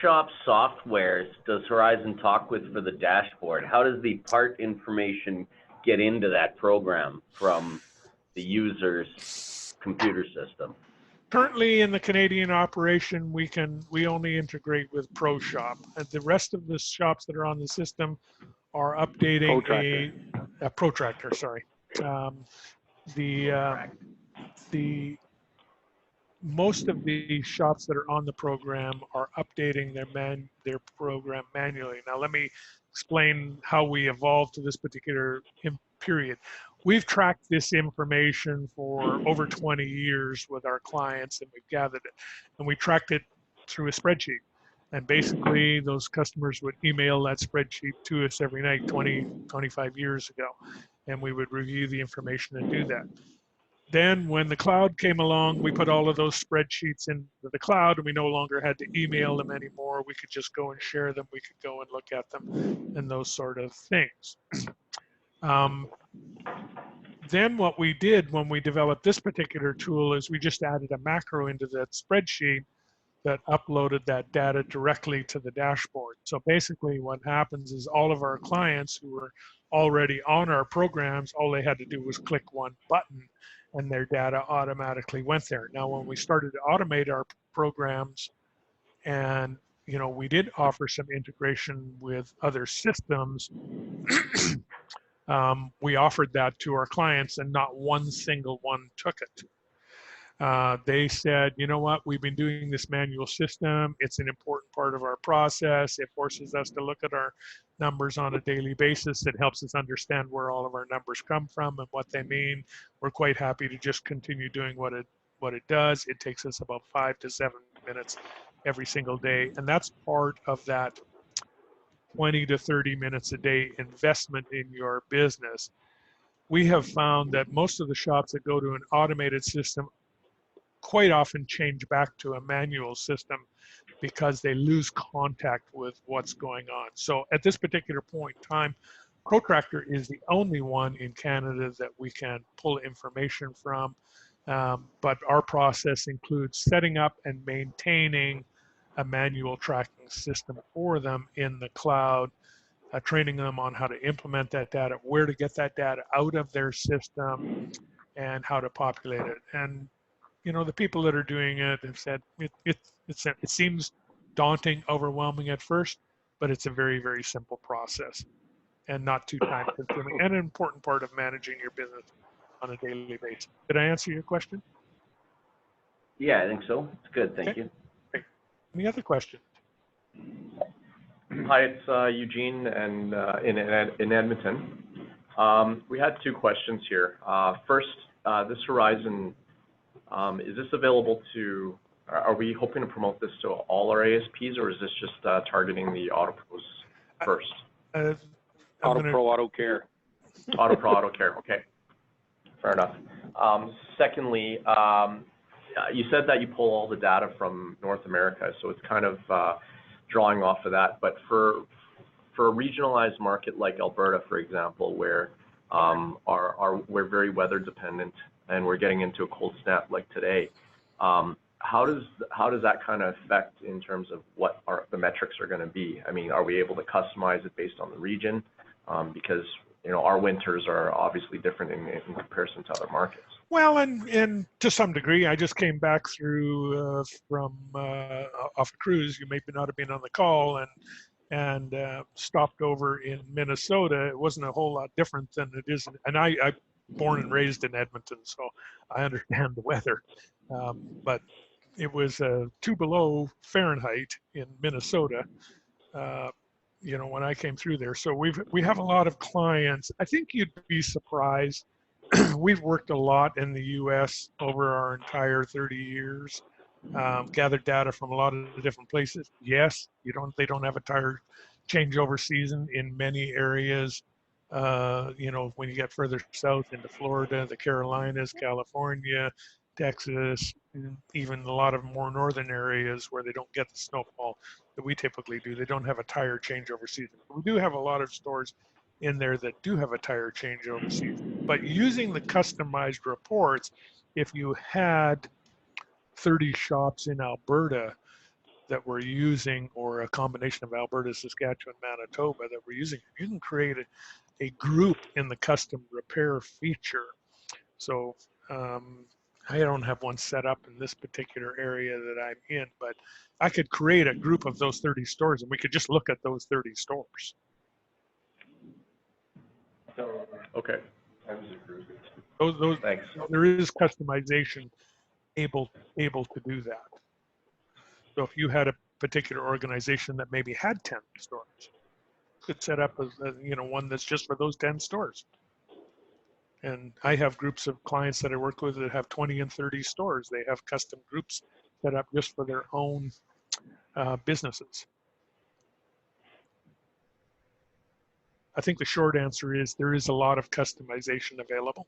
shop softwares does Horizon talk with for the dashboard? How does the part information get into that program from the user's computer system? Currently in the Canadian operation, we only integrate with ProShop. And the rest of the shops that are on the system are updating a protractor. Sorry, the most of the shops that are on the program are updating their program manually. Now, let me explain how we evolved to this particular period. We've tracked this information for over 20 years with our clients, and we've gathered it. And we tracked it through a spreadsheet. And basically, those customers would email that spreadsheet to us every night 25 years ago. And we would review the information and do that. Then when the cloud came along, we put all of those spreadsheets into the cloud, and we no longer had to email them anymore. We could just go and share them. We could go and look at them and those sort of things. Then what we did when we developed this particular tool is we just added a macro into that spreadsheet that uploaded that data directly to the dashboard. So basically what happens is all of our clients who were already on our programs, all they had to do was click one button and their data automatically went there. Now, when we started to automate our programs, and we did offer some integration with other systems, we offered that to our clients, and not one single one took it. They said, you know what, we've been doing this manual system. It's an important part of our process. It forces us to look at our numbers on a daily basis. It helps us understand where all of our numbers come from and what they mean. We're quite happy to just continue doing what it does. It takes us about 5 to 7 minutes every single day. And that's part of that 20 to 30 minutes a day investment in your business. We have found that most of the shops that go to an automated system quite often change back to a manual system because they lose contact with what's going on. So at this particular point in time, Protractor is the only one in Canada that we can pull information from. But our process includes setting up and maintaining a manual tracking system for them in the cloud, training them on how to implement that data, where to get that data out of their system, and how to populate it. And the people that are doing it have said it seems daunting, overwhelming at first, but it's a very, very simple process and not too time consuming and an important part of managing your business on a daily basis. Did I answer your question? Yeah, I think so. It's good. Thank Okay. you. Great. Any other questions? Hi, it's Eugene and in Edmonton. We had two questions here. First, this Horizon, is this available to, are we hoping to promote this to all our ASPs, or is this just targeting the auto pros first? Auto Pro, Auto Care. Auto Pro, Auto Care, okay. Fair enough. Secondly, you said that you pull all the data from North America, so it's kind of drawing off of that. But for a regionalized market like Alberta, for example, where we're very weather dependent and we're getting into a cold snap like today, how does that kind of affect in terms of what the metrics are going to be? I mean, are we able to customize it based on the region? Because our winters are obviously different in comparison to other markets. Well, and to some degree, I just came back through from off a cruise. You may not have been on the call, and stopped over in Minnesota. It wasn't a whole lot different than it is. And I born and raised in Edmonton, so I understand the weather. But it was 2 below Fahrenheit in Minnesota. When I came through there. So we have a lot of clients. I think you'd be surprised. We've worked a lot in the U.S. over our entire 30 years, gathered data from a lot of different places. Yes, they don't have a tire changeover season in many areas. When you get further south into Florida, the Carolinas, California, Texas, and even a lot of more northern areas where they don't get the snowfall that we typically do, they don't have a tire changeover season. We do have a lot of stores in there that do have a tire changeover season. But using the customized reports, if you had 30 shops in Alberta that were using, or a combination of Alberta, Saskatchewan, Manitoba that were using, you can create a group in the custom repair feature. So I don't have one set up in this particular area that I'm in, but I could create a group of those 30 stores and we could just look at those 30 stores. Okay. Those Thanks. There is customization able to do that. So if you had a particular organization that maybe had 10 stores, you could set up one that's just for those 10 stores. And I have groups of clients that I work with that have 20 and 30 stores. They have custom groups set up just for their own businesses. I think the short answer is there is a lot of customization available,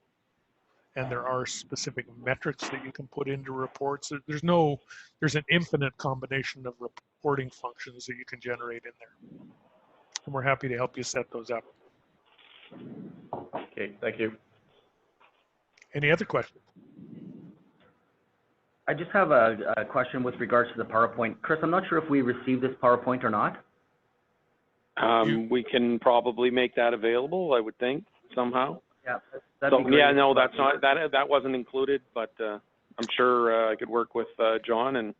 and there are specific metrics that you can put into reports. There's an infinite combination of reporting functions that you can generate in there. And we're happy to help you set those up. Okay, thank you. Any other questions? I just have a question with regards to the PowerPoint. Chris, I'm not sure if we received this PowerPoint or not. We can probably make that available, I would think, somehow. Yeah, that'd be great. Yeah, no, that's not that wasn't included, but I'm sure I could work with John and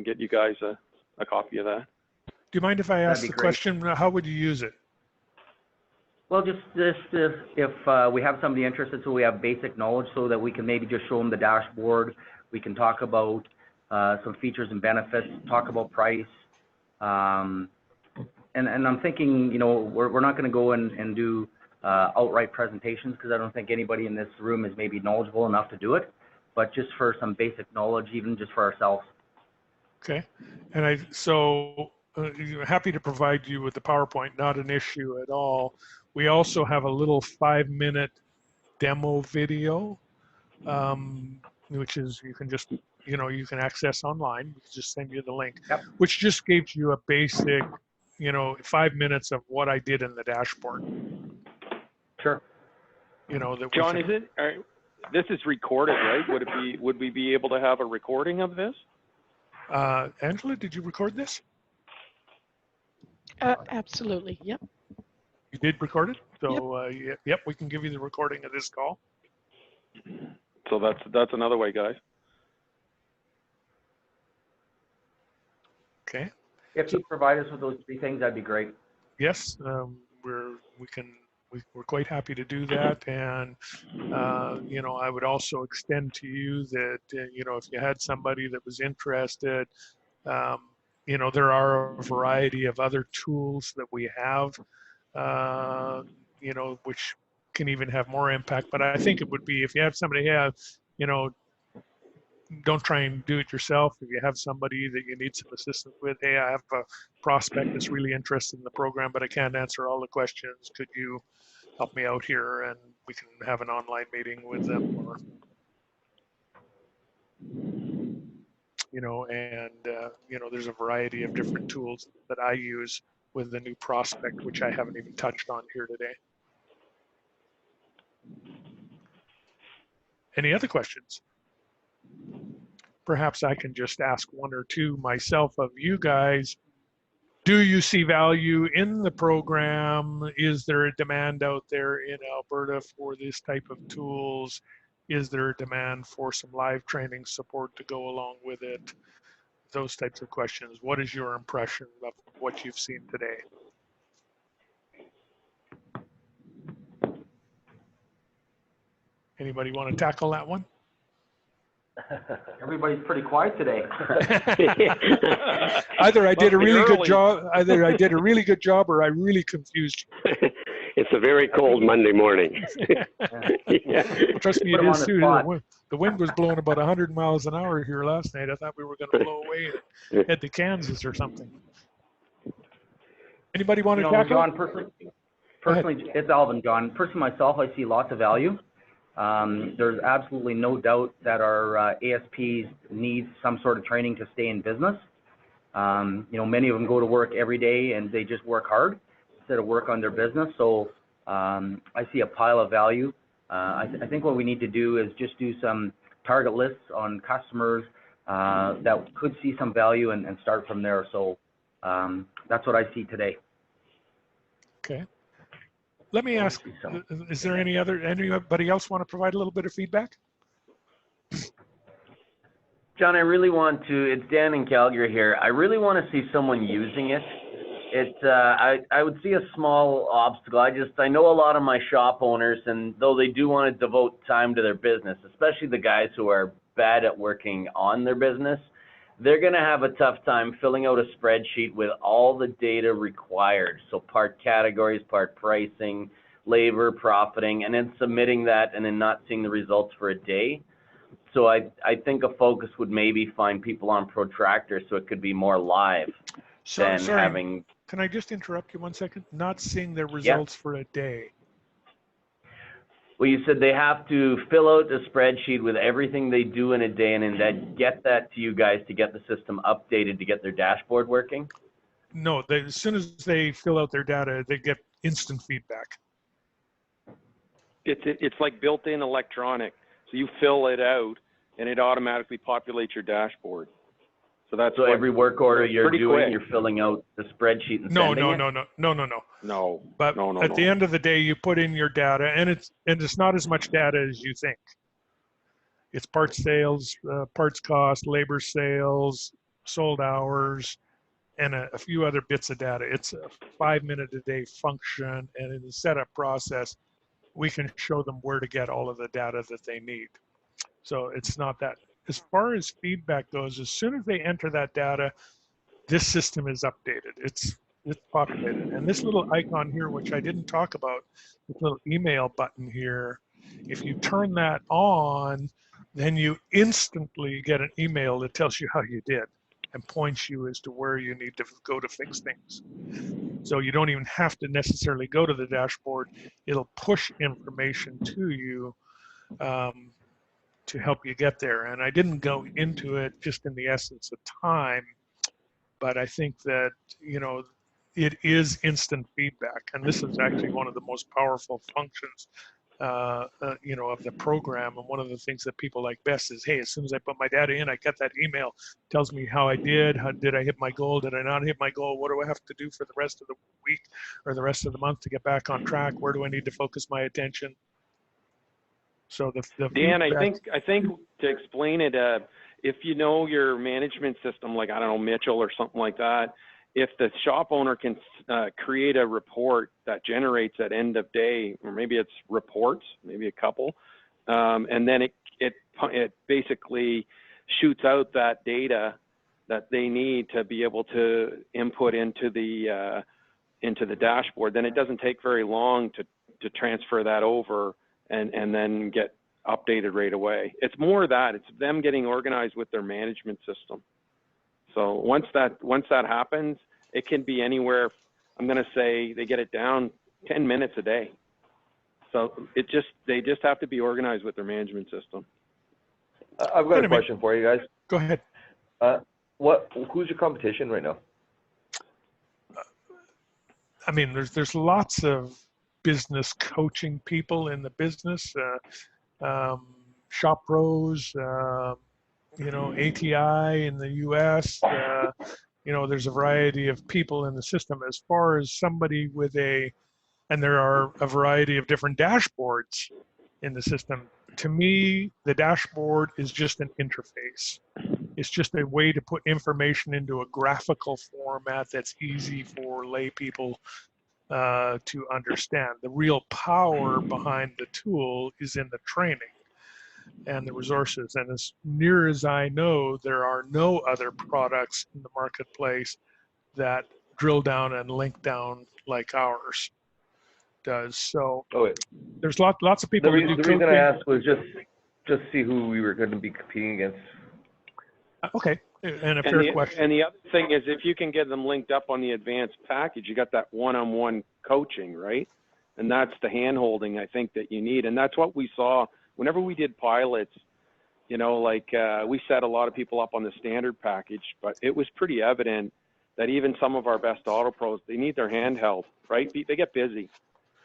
get you guys a copy of that. Do you mind if I ask the question? How would you use it? Well, just if we have somebody interested, so we have basic knowledge, so that we can maybe just show them the dashboard. We can talk about some features and benefits, talk about price. And I'm thinking, we're not going to go and do outright presentations, because I don't think anybody in this room is maybe knowledgeable enough to do it, but just for some basic knowledge, even just for ourselves. Okay. And so happy to provide you with the PowerPoint, not an issue at all. We also have a little 5-minute demo video, which is you can just, you can access online. We can just send you the link, Yep. which just gives you a basic, 5 minutes of what I did in the dashboard. Sure. John, this is recorded, right? Would we be able to have a recording of this? Angela, did you record this? Absolutely. Yep. You did record it? So, yep, we can give you the recording of this call. So that's another way, guys. Okay. If you provide us with those three things, that'd be great. Yes, we're quite happy to do that. And, you know, I would also extend to you that, you know, if you had somebody that was interested, you know, there are a variety of other tools that we have, you know, which can even have more impact. But I think it would be if you have somebody have, you know, don't try and do it yourself. If you have somebody that you need some assistance with, hey, I have a prospect that's really interested in the program, but I can't answer all the questions. Could you help me out here? And we can have an online meeting with them, or, you know, and, you know, there's a variety of different tools that I use with the new prospect, which I haven't even touched on here today. Any other questions? Perhaps I can just ask one or two myself of you guys. Do you see value in the program? Is there a demand out there in Alberta for this type of tools? Is there a demand for some live training support to go along with it? Those types of questions. What is your impression of what you've seen today? Anybody want to tackle that one? Everybody's pretty quiet today. Either I did a really good early. job, either I did a really good job, or I really confused you. It's a very cold Monday morning. Yeah. Trust me, Put it 'em is on the too. spot. The wind was blowing about 100 miles an hour here last night. I thought we were going to blow away and head to Kansas or something. Anybody want You to know, tackle? John, personally, it's Alvin, John. Personally, myself, I see lots of value. There's absolutely no doubt that our ASPs need some sort of training to stay in business. You know, many of them go to work every day and they just work hard instead of work on their business. So I see a pile of value. I think what we need to do is just do some target lists on customers that could see some value and start from there. So that's what I see today. Okay. Let me ask, is there anybody else want to provide a little bit of feedback? John, I really want to, it's Dan in Calgary here. I really want to see someone using it. I would see a small obstacle. I know a lot of my shop owners, and though they do want to devote time to their business, especially the guys who are bad at working on their business, they're going to have a tough time filling out a spreadsheet with all the data required. So part categories, part pricing, labor, profiting, and then submitting that and then not seeing the results for a day. So I think a focus would maybe find people on Protractor so it could be more live than Sorry, having. can I just interrupt you 1 second? Not seeing their results for a day. Well, you said they have to fill out a spreadsheet with everything they do in a day and then get that to you guys to get the system updated to get their dashboard working? No, as soon as they fill out their data, they get instant feedback. It's like built-in electronic. So you fill it out, and it automatically populates your dashboard. So that's So every work order you're pretty doing, quick. you're filling out the spreadsheet and No. sending it? No. But No. at the end of the day, you put in your data, and it's not as much data as you think. It's parts sales, parts cost, labor sales, sold hours, and a few other bits of data. It's a 5-minute-a-day function, and in the setup process, we can show them where to get all of the data that they need. So it's not that. As far as feedback goes, as soon as they enter that data, this system is updated. It's populated. And this little icon here, which I didn't talk about, this little email button here, if you turn that on, then you instantly get an email that tells you how you did and points you as to where you need to go to fix things. So you don't even have to necessarily go to the dashboard. It'll push information to you to help you get there. And I didn't go into it just in the essence of time, but I think that, you know, it is instant feedback. And this is actually one of the most powerful functions, you know, of the program. And one of the things that people like best is, hey, as soon as I put my data in, I get that email, tells me how I did, how did I hit my goal, did I not hit my goal, what do I have to do for the rest of the week or the rest of the month to get back on track, where do I need to focus my attention? So the Dan, feedback, I think to explain it, if you know your management system, like, I don't know, Mitchell or something like that, if the shop owner can create a report that generates at end of day, or maybe it's reports, maybe a couple, and then it basically shoots out that data that they need to be able to input into the dashboard, then it doesn't take very long to transfer that over and then get updated right away. It's more that it's them getting organized with their management system. So once that happens, it can be anywhere. I'm going to say they get it down 10 minutes a day. So they just have to be organized with their management system. I've got a question for you guys. Go ahead. Who's your competition right now? I mean, there's lots of business coaching people in the business, Shop Pros, ATI in the U.S. There's a variety of people in the system. As far as somebody and there are a variety of different dashboards in the system. To me, the dashboard is just an interface. It's just a way to put information into a graphical format that's easy for lay people to understand. The real power behind the tool is in the training and the resources. And as near as I know, there are no other products in the marketplace that drill down and link down like ours does. So there's lots of people. The reason I asked was just see who we were going to be competing against. Okay, and a fair question. And the other thing is, if you can get them linked up on the advanced package, you got that one-on-one coaching, right? And that's the hand-holding I think that you need. And that's what we saw whenever we did pilots. We set a lot of people up on the standard package, but it was pretty evident that even some of our best auto pros, they need their handheld, right? They get busy,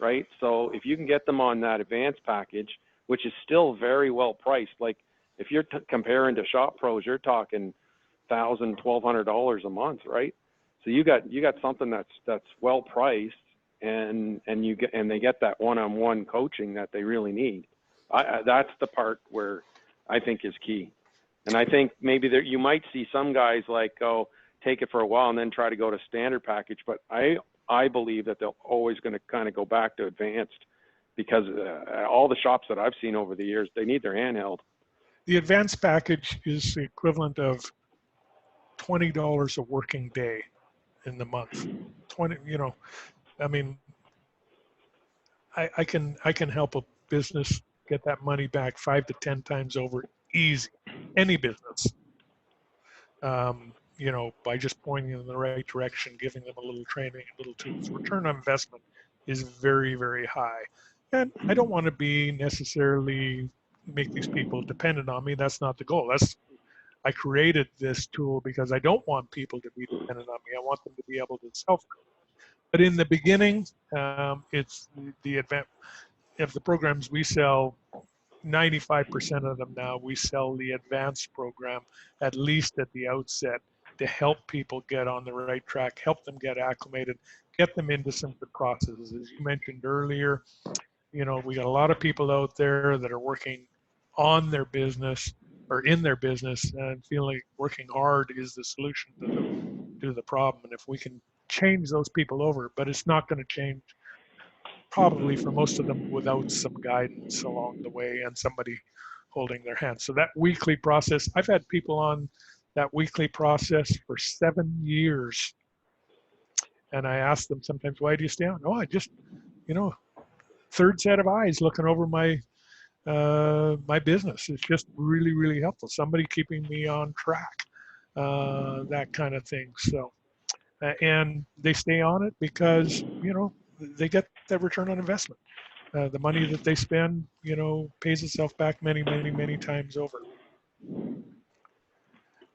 right? So if you can get them on that advanced package, which is still very well priced, like if you're comparing to Shop Pros, you're talking $1,000, $1,200 a month, right? So you got something that's well priced, and they get that one-on-one coaching that they really need. That's the part where I think is key. And I think maybe you might see some guys take it for a while and then try to go to standard package, but I believe that they're always going to kind of go back to advanced, because all the shops that I've seen over the years, they need their handheld. The advanced package is the equivalent of $20 a working day in the month. I can help a business get that money back 5 to 10 times over easy. Any business. By just pointing them in the right direction, giving them a little training, a little tools. Return on investment is very, very high. And I don't want to be necessarily make these people dependent on me. That's not the goal. I created this tool because I don't want people to be dependent on me. I want them to be able to self. But in the beginning, it's the advanced. Of the programs we sell, 95% of them now, we sell the advanced program, at least at the outset, to help people get on the right track, help them get acclimated, get them into some good processes. As you mentioned earlier, we got a lot of people out there that are working on their business or in their business and feeling working hard is the solution to the problem. And if we can change those people over, but it's not going to change probably for most of them without some guidance along the way and somebody holding their hand. So that weekly process, I've had people on that weekly process for 7 years. And I ask them sometimes, why do you stay on? Oh, I just, third set of eyes looking over my business. It's just really, really helpful. Somebody keeping me on track, that kind of thing. So, and they stay on it because, they get that return on investment. The money that they spend, pays itself back many, many, many times over.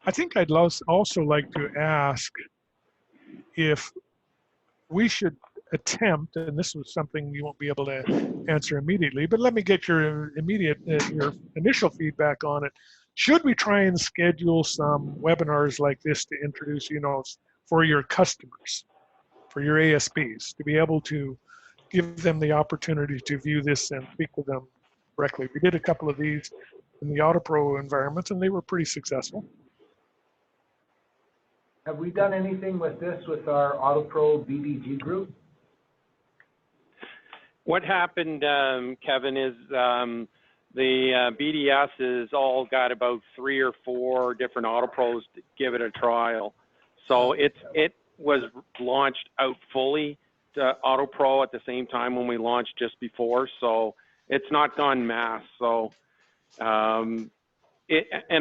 I think I'd also like to ask if we should attempt, and this was something you won't be able to answer immediately, but let me get your initial feedback on it. Should we try and schedule some webinars like this to introduce, for your customers, for your ASPs, to be able to give them the opportunity to view this and speak with them directly? We did a couple of these in the AutoPro environment, and they were pretty successful. Have we done anything with this with our AutoPro BDG group? What happened, Kevin, is the BDS has all got about 3 or 4 different AutoPros to give it a trial. So it was launched out fully to AutoPro at the same time when we launched just before. So it's not gone mass. So and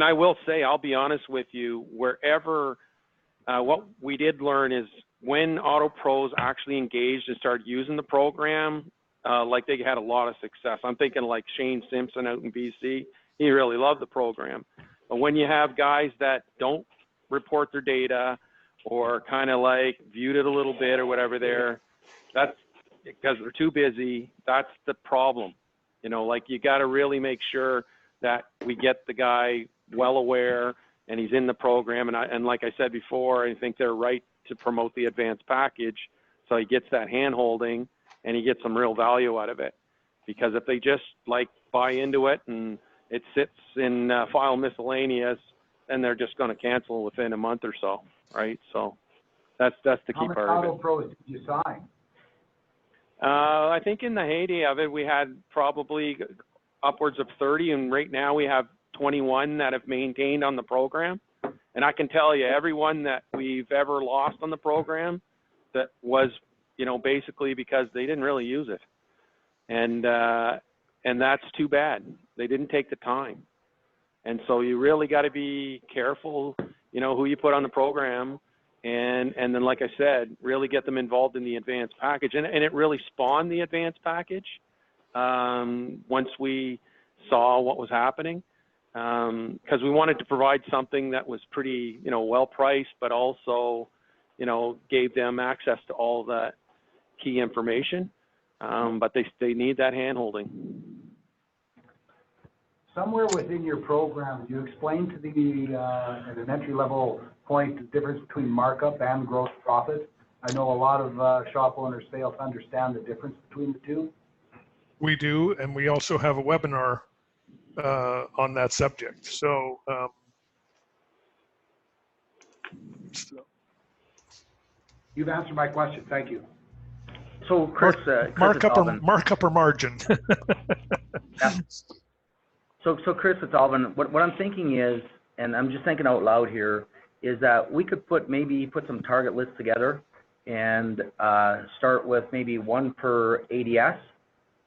I will say, I'll be honest with you, wherever what we did learn is when AutoPros actually engaged and started using the program, like they had a lot of success. I'm thinking like Shane Simpson out in BC, he really loved the program. But when you have guys that don't report their data or kind of like viewed it a little bit or whatever that's because they're too busy, that's the problem. You know, like you got to really make sure that we get the guy well aware and he's in the program. And like I said before, I think they're right to promote the advanced package so he gets that hand holding and he gets some real value out of it. Because if they just like buy into it and it sits in file miscellaneous, then they're just going to cancel within a month or so, right? So that's the key part of it. How many AutoPros did you sign? I think in the heyday of it, we had probably upwards of 30, and right now we have 21 that have maintained on the program. And I can tell you, everyone that we've ever lost on the program, that was, you know, basically because they didn't really use it. And that's too bad. They didn't take the time. And so you really got to be careful, you know, who you put on the program. And then, like I said, really get them involved in the advanced package. And it really spawned the advanced package once we saw what was happening. Because we wanted to provide something that was pretty, you know, well priced, but also, you know, gave them access to all that key information. But they need that hand holding. Somewhere within your program, you explain to the at an entry level point the difference between markup and gross profit. I know a lot of shop owners fail to understand the difference between the two. We do, and we also have a webinar on that subject. So, You've answered my question. Thank you. So Chris, markup or margin. Yeah. So Chris, it's Alvin. What I'm thinking is, and I'm just thinking out loud here, is that we could put some target lists together and start with maybe one per ADS.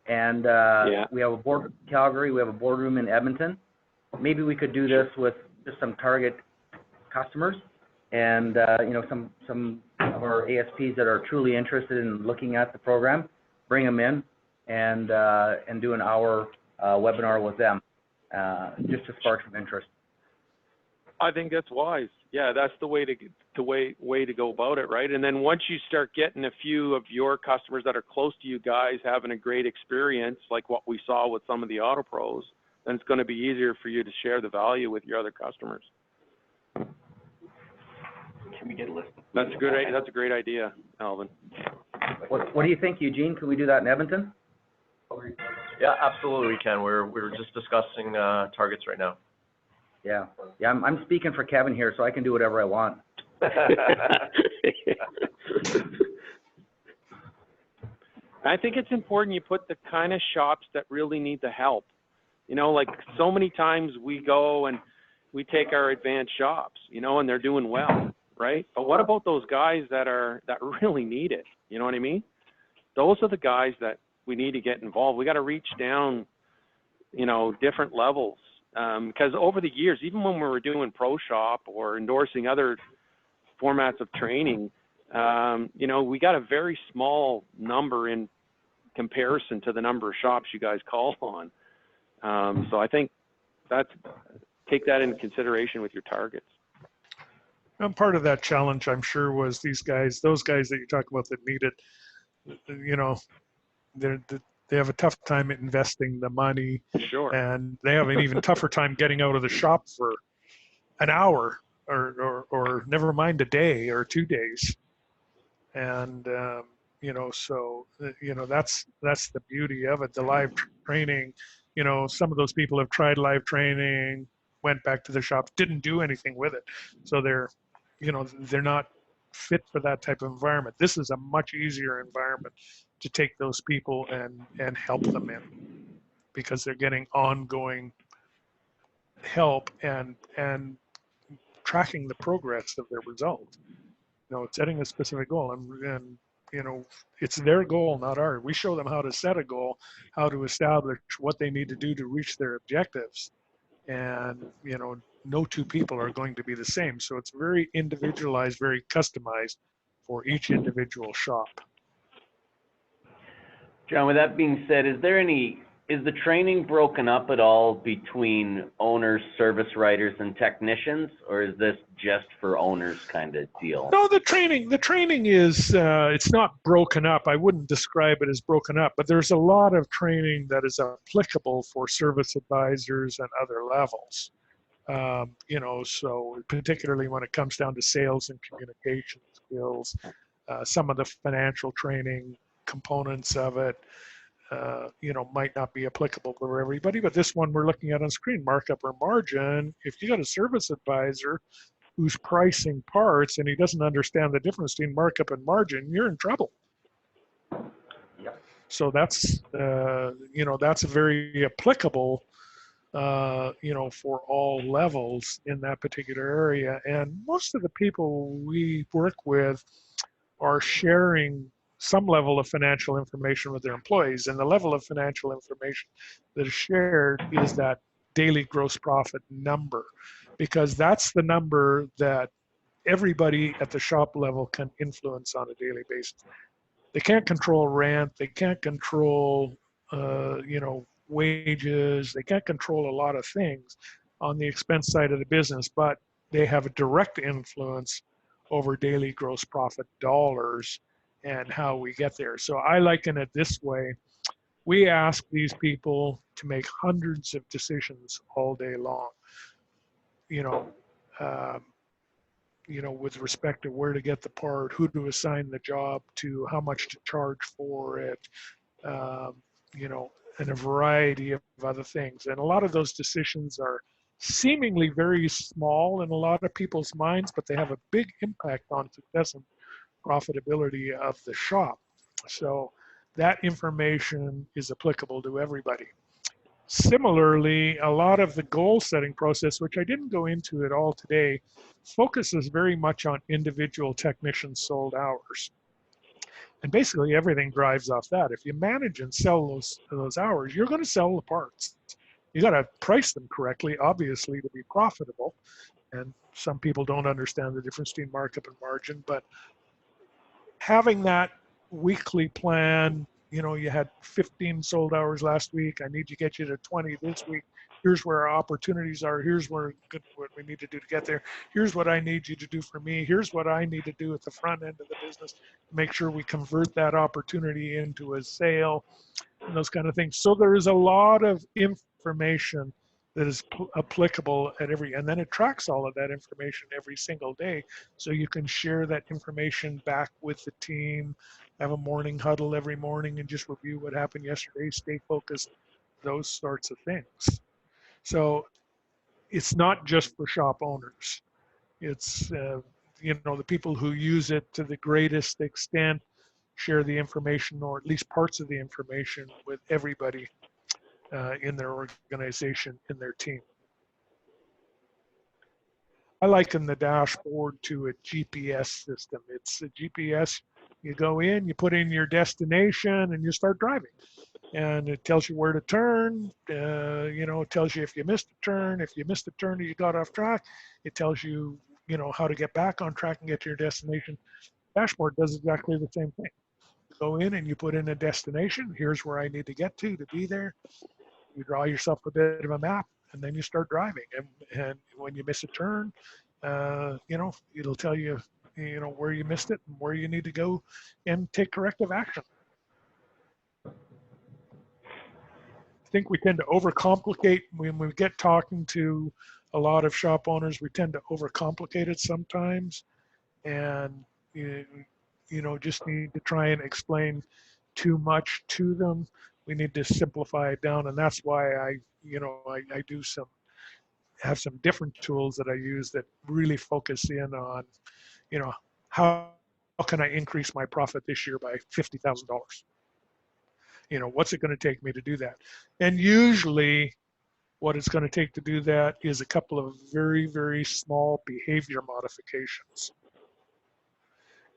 And we have a board Calgary, we have a boardroom in Edmonton. Maybe we could do this with just some target customers and you know, some of our ASPs that are truly interested in looking at the program, bring them in and do an hour webinar with them, just to spark some interest. I think that's wise. Yeah, that's the way to go about it, right? And then once you start getting a few of your customers that are close to you guys having a great experience, like what we saw with some of the AutoPros, then it's going to be easier for you to share the value with your other customers. Can we get a list? That's a great idea, Alvin. What do you think, Eugene? Can we do that in Edmonton? Yeah, absolutely we can. We were just discussing targets right now. Yeah, I'm speaking for Kevin here, so I can do whatever I want. I think it's important you put the kind of shops that really need the help. You know, like so many times we go and we take our advanced shops, you know, and they're doing well, right? But what about those guys that really need it? You know what I mean? Those are the guys that we need to get involved. We got to reach down, you know, different levels. Because over the years, even when we were doing Pro Shop or endorsing other formats of training, you know, we got a very small number in comparison to the number of shops you guys call on. So I think take that into consideration with your targets. And part of that challenge, I'm sure, was those guys that you talk about that need it, you know, they have a tough time investing the money. Sure. And they have an even tougher time getting out of the shop for an hour or never mind a day or 2 days. And, you know, so, you know, that's the beauty of it. The live training, you know, some of those people have tried live training, went back to the shops, didn't do anything with it. So they're, they're not fit for that type of environment. This is a much easier environment to take those people and help them in, because they're getting ongoing help and tracking the progress of their result. Setting a specific goal, and it's their goal, not ours. We show them how to set a goal, how to establish what they need to do to reach their objectives, and no two people are going to be the same. So it's very individualized, very customized for each individual shop. John, with that being said, is the training broken up at all between owners, service writers, and technicians, or is this just for owners kind of deal? No, the training is, it's not broken up. I wouldn't describe it as broken up, but there's a lot of training that is applicable for service advisors and other levels. So particularly when it comes down to sales and communication skills, some of the financial training components of it, might not be applicable for everybody, but this one we're looking at on screen, markup or margin. If you got a service advisor who's pricing parts and he doesn't understand the difference between markup and margin, you're in trouble. Yep. So that's, that's very applicable, for all levels in that particular area. And most of the people we work with are sharing some level of financial information with their employees, and the level of financial information that is shared is that daily gross profit number, because that's the number that everybody at the shop level can influence on a daily basis. They can't control rent, they can't control wages, they can't control a lot of things on the expense side of the business, but they have a direct influence over daily gross profit dollars and how we get there. So I liken it this way. We ask these people to make hundreds of decisions all day long, with respect to where to get the part, who to assign the job to, how much to charge for it, and a variety of other things. And a lot of those decisions are seemingly very small in a lot of people's minds, but they have a big impact on success and profitability of the shop. So that information is applicable to everybody. Similarly, a lot of the goal setting process, which I didn't go into at all today, focuses very much on individual technician sold hours. And basically everything drives off that. If you manage and sell those hours, you're going to sell the parts. You got to price them correctly, obviously, to be profitable. And some people don't understand the difference between markup and margin, but having that weekly plan, you had 15 sold hours last week. I need to get you to 20 this week. Here's where our opportunities are. Here's what we need to do to get there. Here's what I need you to do for me. Here's what I need to do at the front end of the business to make sure we convert that opportunity into a sale and those kind of things. So there is a lot of information that is applicable at and then it tracks all of that information every single day. So you can share that information back with the team, have a morning huddle every morning and just review what happened yesterday, stay focused, those sorts of things. So it's not just for shop owners. It's, the people who use it to the greatest extent share the information, or at least parts of the information, with everybody in their organization, in their team. I liken the dashboard to a GPS system. It's a GPS, you go in, you put in your destination, and you start driving. And it tells you where to turn, it tells you if you missed a turn, if you missed a turn and you got off track, it tells you, how to get back on track and get to your destination. Dashboard does exactly the same thing. You go in and you put in a destination, here's where I need to get to be there. You draw yourself a bit of a map, and then you start driving. And when you miss a turn, it'll tell you, where you missed it and where you need to go and take corrective action. I think we tend to overcomplicate when we get talking to a lot of shop owners. We tend to overcomplicate it sometimes, and just need to try and explain too much to them. We need to simplify it down, and that's why I do some have some different tools that I use that really focus in on, how can I increase my profit this year by $50,000? What's it going to take me to do that? And usually what it's going to take to do that is a couple of very, very small behavior modifications.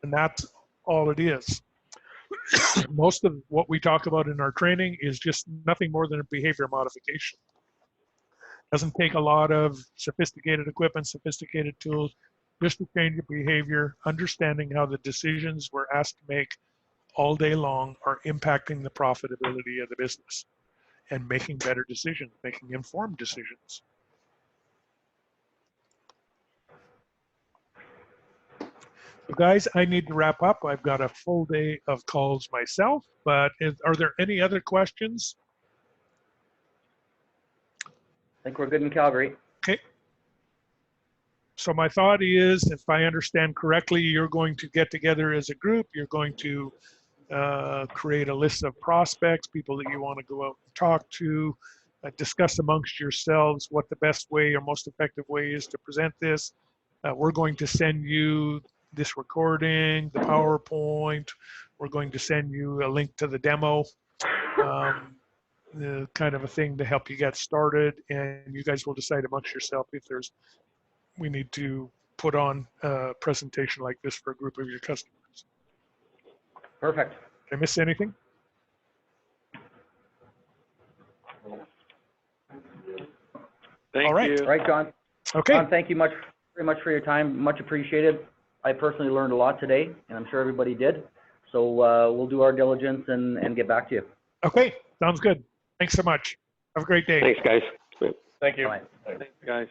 And that's all it is. Most of what we talk about in our training is just nothing more than a behavior modification. Doesn't take a lot of sophisticated equipment, sophisticated tools, just to change your behavior, understanding how the decisions we're asked to make all day long are impacting the profitability of the business and making better decisions, making informed decisions. So guys, I need to wrap up. I've got a full day of calls myself, but are there any other questions? I think we're good in Calgary. Okay. So my thought is, if I understand correctly, you're going to get together as a group. You're going to create a list of prospects, people that you want to go out and talk to, discuss amongst yourselves what the best way or most effective way is to present this. We're going to send you this recording, the PowerPoint. We're going to send you a link to the demo, the kind of a thing to help you get started. And you guys will decide amongst yourself if we need to put on a presentation like this for a group of your customers. Perfect. Did I miss anything? Thank All right. you. All right, John. Okay. John, thank you very much for your time. Much appreciated. I personally learned a lot today, and I'm sure everybody did. So we'll do our diligence and get back to you. Okay. Sounds good. Thanks so much. Have a great day. Thanks, guys. Thank you. Bye. Thanks, guys.